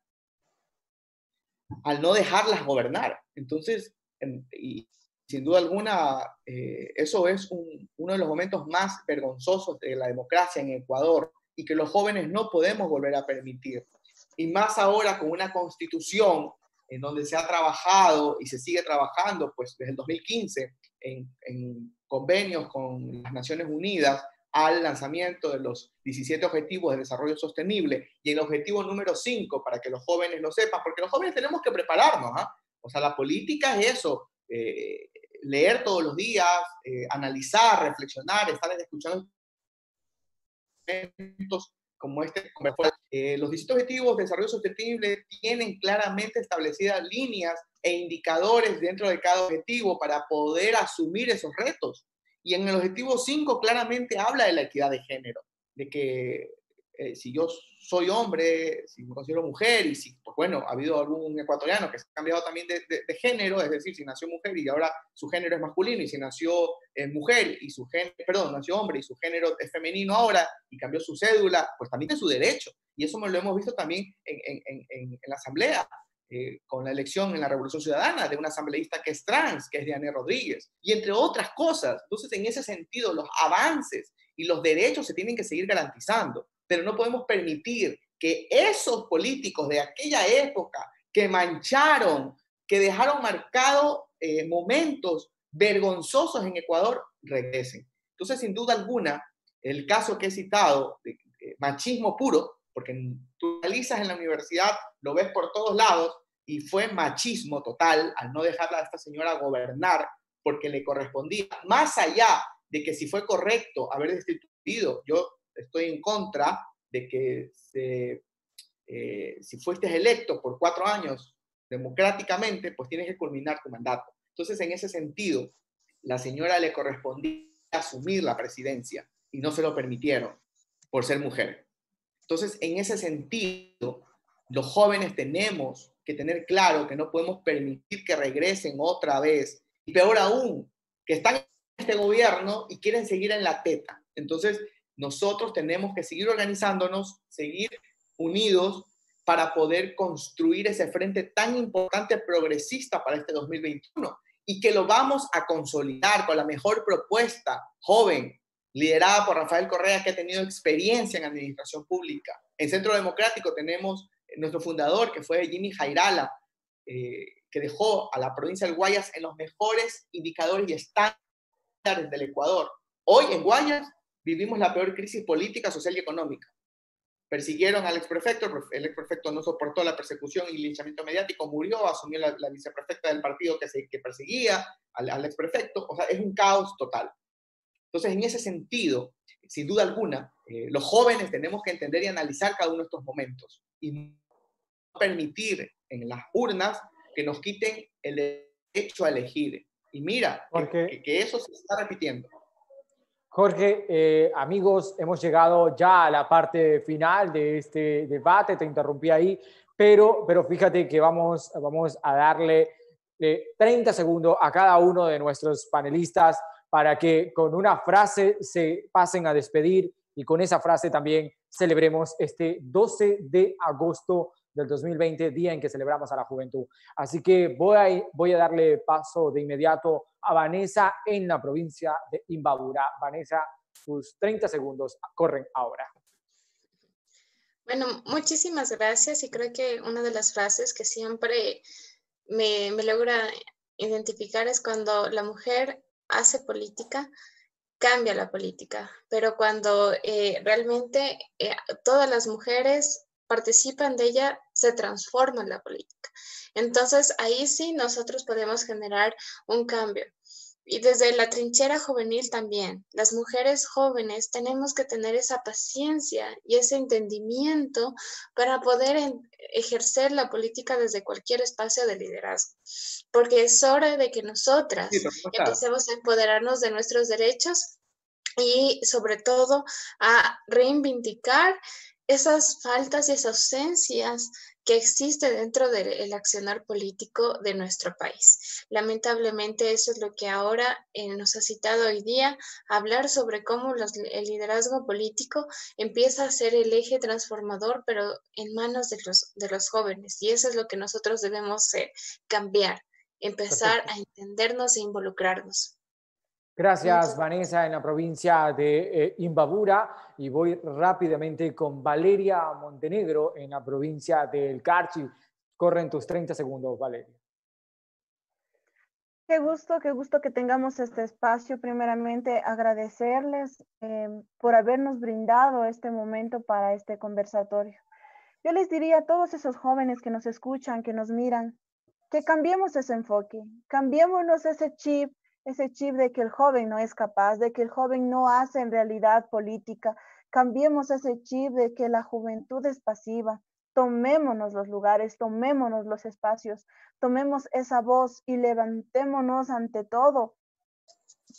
al no dejarlas gobernar. Entonces, y sin duda alguna, eso es uno de los momentos más vergonzosos de la democracia en Ecuador, y que los jóvenes no podemos volver a permitir. Y más ahora con una constitución en donde se ha trabajado y se sigue trabajando pues, desde el 2015 en convenios con las Naciones Unidas al lanzamiento de los 17 Objetivos de Desarrollo Sostenible y el objetivo número 5, para que los jóvenes lo sepan, porque los jóvenes tenemos que prepararnos, ¿eh? O sea, la política es eso, leer todos los días, analizar, reflexionar, estar escuchando como este. Los 17 Objetivos de Desarrollo Sostenible tienen claramente establecidas líneas e indicadores dentro de cada objetivo para poder asumir esos retos. Y en el objetivo 5 claramente habla de la equidad de género, de que si yo soy hombre, si me considero mujer, y si, pues bueno, ha habido algún ecuatoriano que se ha cambiado también de género, es decir, si nació mujer y ahora su género es masculino, y si nació mujer y su género, perdón, nació hombre y su género es femenino ahora y cambió su cédula, pues también es su derecho. Y eso lo hemos visto también en la Asamblea, con la elección en la Revolución Ciudadana de una asambleísta que es trans, que es Diane Rodríguez, y entre otras cosas. Entonces, en ese sentido, los avances y los derechos se tienen que seguir garantizando, pero no podemos permitir que esos políticos de aquella época que mancharon, que dejaron marcados momentos vergonzosos en Ecuador, regresen. Entonces, sin duda alguna, el caso que he citado, de machismo puro, porque tú analizas en la universidad, lo ves por todos lados, y fue machismo total al no dejarla a esta señora gobernar porque le correspondía, más allá de que si fue correcto haber destituido, yo estoy en contra de que si fuiste electo por 4 años democráticamente, pues tienes que culminar tu mandato. Entonces, en ese sentido, la señora le correspondía asumir la presidencia y no se lo permitieron por ser mujer. Entonces, en ese sentido, los jóvenes tenemos que tener claro que no podemos permitir que regresen otra vez, y peor aún, que están en este gobierno y quieren seguir en la teta. Entonces, nosotros tenemos que seguir organizándonos, seguir unidos para poder construir ese frente tan importante progresista para este 2021, y que lo vamos a consolidar con la mejor propuesta joven, liderada por Rafael Correa, que ha tenido experiencia en administración pública. En Centro Democrático tenemos nuestro fundador, que fue Jimmy Jairala, que dejó a la provincia del Guayas en los mejores indicadores y estándares del Ecuador. Hoy en Guayas vivimos la peor crisis política, social y económica. Persiguieron al exprefecto, el exprefecto no soportó la persecución y linchamiento mediático, murió, asumió la viceprefecta del partido que perseguía al exprefecto. O sea, es un caos total. Entonces, en ese sentido, sin duda alguna, los jóvenes tenemos que entender y analizar cada uno de estos momentos y no permitir en las urnas que nos quiten el derecho a elegir. Y mira, que eso se está repitiendo. Jorge, amigos, hemos llegado ya a la parte final de este debate. Te interrumpí ahí, pero fíjate que vamos a darle 30 segundos a cada uno de nuestros panelistas para que con una frase se pasen a despedir, y con esa frase también celebremos este 12 de agosto del 2020, día en que celebramos a la juventud. Así que voy a darle paso de inmediato a Vanessa en la provincia de Imbabura. Vanessa, tus 30 segundos corren ahora. Bueno, muchísimas gracias, y creo que una de las frases que siempre me logra identificar es cuando la mujer hace política, cambia la política, pero cuando realmente todas las mujeres participan de ella, se transforma la política. Entonces, ahí sí nosotros podemos generar un cambio. Y desde la trinchera juvenil también, las mujeres jóvenes tenemos que tener esa paciencia y ese entendimiento para poder ejercer la política desde cualquier espacio de liderazgo, porque es hora de que Sí, nosotras por supuesto. empecemos a empoderarnos de nuestros derechos y sobre todo a reivindicar esas faltas y esas ausencias que existe dentro del accionar político de nuestro país. Lamentablemente eso es lo que ahora nos ha citado hoy día, hablar sobre cómo el liderazgo político empieza a ser el eje transformador, pero en manos de los jóvenes. Y eso es lo que nosotros debemos cambiar, empezar Perfecto. a entendernos e involucrarnos. Gracias, Vanessa, en la provincia de Imbabura. Y voy rápidamente con Valeria Montenegro en la provincia del Carchi. Corren tus 30 segundos, Valeria. Qué gusto que tengamos este espacio. Primeramente, agradecerles por habernos brindado este momento para este conversatorio. Yo les diría a todos esos jóvenes que nos escuchan, que nos miran, que cambiemos ese enfoque, cambiémonos ese chip de que el joven no es capaz, de que el joven no hace en realidad política. Cambiemos ese chip de que la juventud es pasiva. Tomémonos los lugares, tomémonos los espacios, tomemos esa voz y levantémonos ante todo,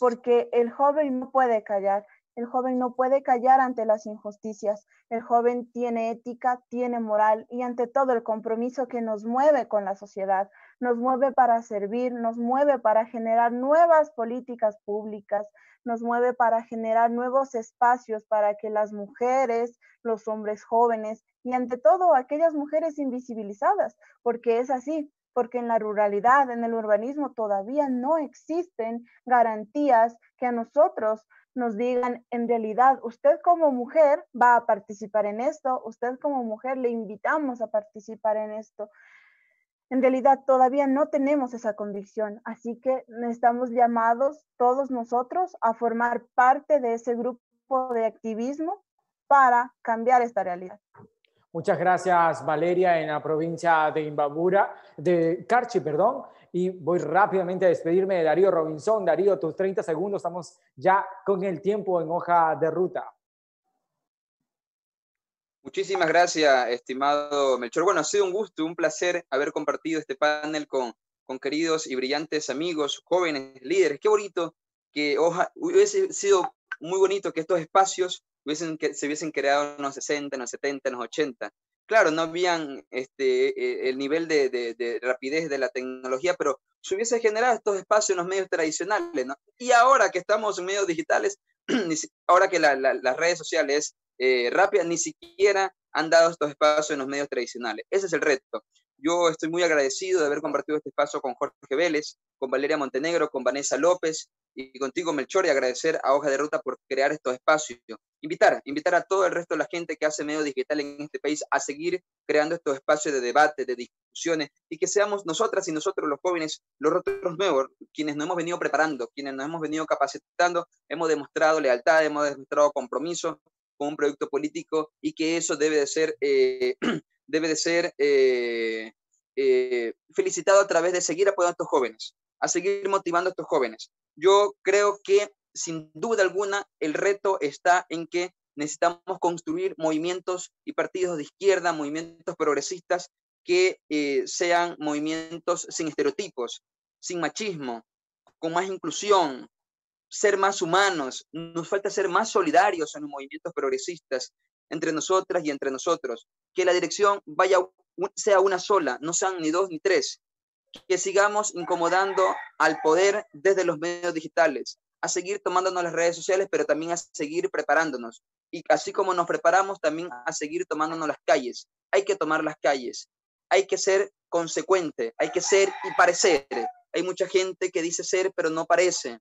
porque el joven no puede callar. El joven no puede callar ante las injusticias. El joven tiene ética, tiene moral y ante todo el compromiso que nos mueve con la sociedad, nos mueve para servir, nos mueve para generar nuevas políticas públicas, nos mueve para generar nuevos espacios para que las mujeres, los hombres jóvenes y ante todo aquellas mujeres invisibilizadas, porque es así, porque en la ruralidad, en el urbanismo todavía no existen garantías que a nosotros nos digan, en realidad, usted como mujer va a participar en esto, usted como mujer le invitamos a participar en esto. En realidad todavía no tenemos esa convicción, así que estamos llamados todos nosotros a formar parte de ese grupo de activismo para cambiar esta realidad. Muchas gracias, Valeria, en la provincia de Imbabura, de Carchi, perdón. Y voy rápidamente a despedirme de Darío Robinson. Darío, tus 30 segundos, estamos ya con el tiempo en hoja de ruta. Muchísimas gracias, estimado Melchor. Bueno, ha sido un gusto, un placer haber compartido este panel con queridos y brillantes amigos, jóvenes, líderes. Qué bonito que hubiese sido muy bonito que estos espacios se hubiesen creado en los 60, en los 70, en los 80. Claro, no habían el nivel de rapidez de la tecnología, pero se hubiese generado estos espacios en los medios tradicionales, ¿no? Y ahora que estamos en medios digitales, ahora que las redes sociales rápidas ni siquiera han dado estos espacios en los medios tradicionales. Ese es el reto. Yo estoy muy agradecido de haber compartido este espacio con Jorge Vélez, con Valeria Montenegro, con Vanessa López y contigo, Melchor, y agradecer a Hoja de Ruta por crear estos espacios. Invitar a todo el resto de la gente que hace medio digital en este país a seguir creando estos espacios de debate, de discusiones, y que seamos nosotras y nosotros los jóvenes, los rostros nuevos, quienes nos hemos venido preparando, quienes nos hemos venido capacitando, hemos demostrado lealtad, hemos demostrado compromiso con un proyecto político, y que eso debe de ser felicitado a través de seguir apoyando a estos jóvenes, a seguir motivando a estos jóvenes. Yo creo que sin duda alguna el reto está en que necesitamos construir movimientos y partidos de izquierda, movimientos progresistas que sean movimientos sin estereotipos, sin machismo, con más inclusión, ser más humanos. Nos falta ser más solidarios en los movimientos progresistas, entre nosotras y entre nosotros. Que la dirección sea una sola, no sean ni dos ni tres. Que sigamos incomodando al poder desde los medios digitales, a seguir tomándonos las redes sociales, pero también a seguir preparándonos. Y así como nos preparamos, también a seguir tomándonos las calles. Hay que tomar las calles. Hay que ser consecuente, hay que ser y parecer. Hay mucha gente que dice ser, pero no parece.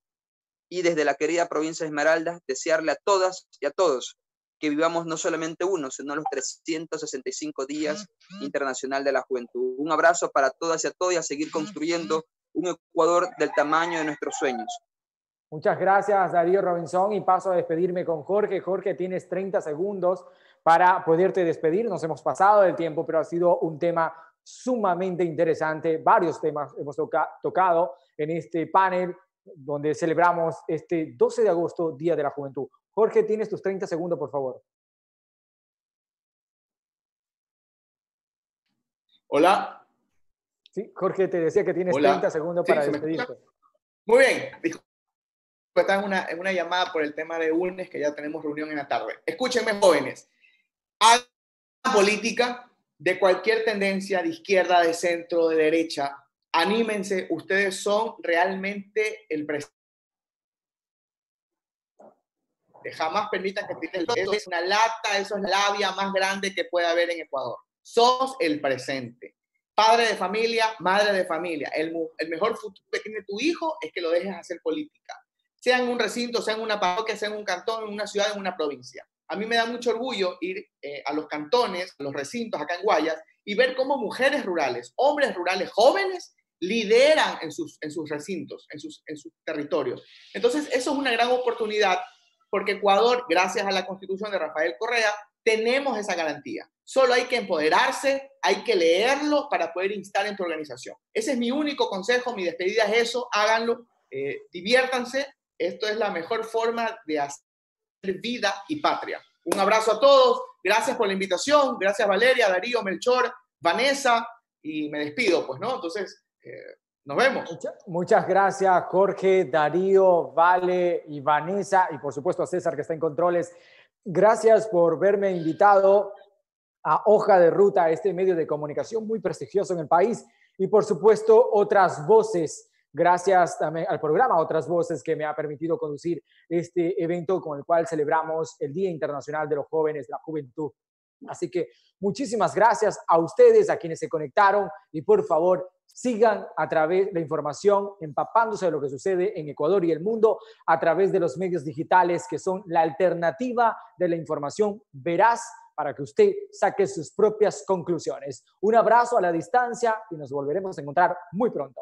Y desde la querida provincia de Esmeraldas, desearle a todas y a todos que vivamos no solamente uno, sino los 365 días internacional de la juventud. Un abrazo para todas y a todos, y a seguir construyendo un Ecuador del tamaño de nuestros sueños. Muchas gracias, Darío Robinson, y paso a despedirme con Jorge. Jorge, tienes 30 segundos para poderte despedir. Nos hemos pasado del tiempo, pero ha sido un tema sumamente interesante. Varios temas hemos tocado en este panel. donde celebramos este 12 de agosto, Día de la Juventud. Jorge, tienes tus 30 segundos, por favor. Hola. Sí, Jorge, te decía que tienes Hola. 30 segundos para despedirte. Muy bien. Esta es una llamada por el tema de UNES, que ya tenemos reunión en la tarde. Escúchenme, jóvenes. Hagan política de cualquier tendencia, de izquierda, de centro, de derecha. Anímense, ustedes son realmente el presente. Jamás permitan que tiren. Eso es una lata, eso es la labia más grande que puede haber en Ecuador. Somos el presente. Padre de familia, madre de familia. El mejor futuro que tiene tu hijo es que lo dejes hacer política. Sea en un recinto, sea en una parroquia, sea en un cantón, en una ciudad, en una provincia. A mí me da mucho orgullo ir a los cantones, a los recintos acá en Guayas y ver cómo mujeres rurales, hombres rurales jóvenes lideran en sus recintos, en sus territorios. Entonces, eso es una gran oportunidad porque Ecuador, gracias a la Constitución de Rafael Correa, tenemos esa garantía. Solo hay que empoderarse, hay que leerlo para poder instar en tu organización. Ese es mi único consejo, mi despedida es eso, háganlo, diviértanse. Esto es la mejor forma de hacer vida y patria. Un abrazo a todos, gracias por la invitación, gracias Valeria, Darío, Melchor, Vanessa, y me despido, pues, ¿no? Entonces, nos vemos. Muchas gracias, Jorge, Darío, Vale y Vanessa, y por supuesto a César, que está en controles. Gracias por verme invitado a Hoja de Ruta, este medio de comunicación muy prestigioso en el país, y por supuesto Otras Voces. Gracias también al programa Otras Voces, que me ha permitido conducir este evento con el cual celebramos el Día Internacional de los Jóvenes, de la Juventud. Así que muchísimas gracias a ustedes, a quienes se conectaron, y por favor sigan a través de la información, empapándose de lo que sucede en Ecuador y el mundo a través de los medios digitales, que son la alternativa de la información veraz para que usted saque sus propias conclusiones. Un abrazo a la distancia y nos volveremos a encontrar muy pronto.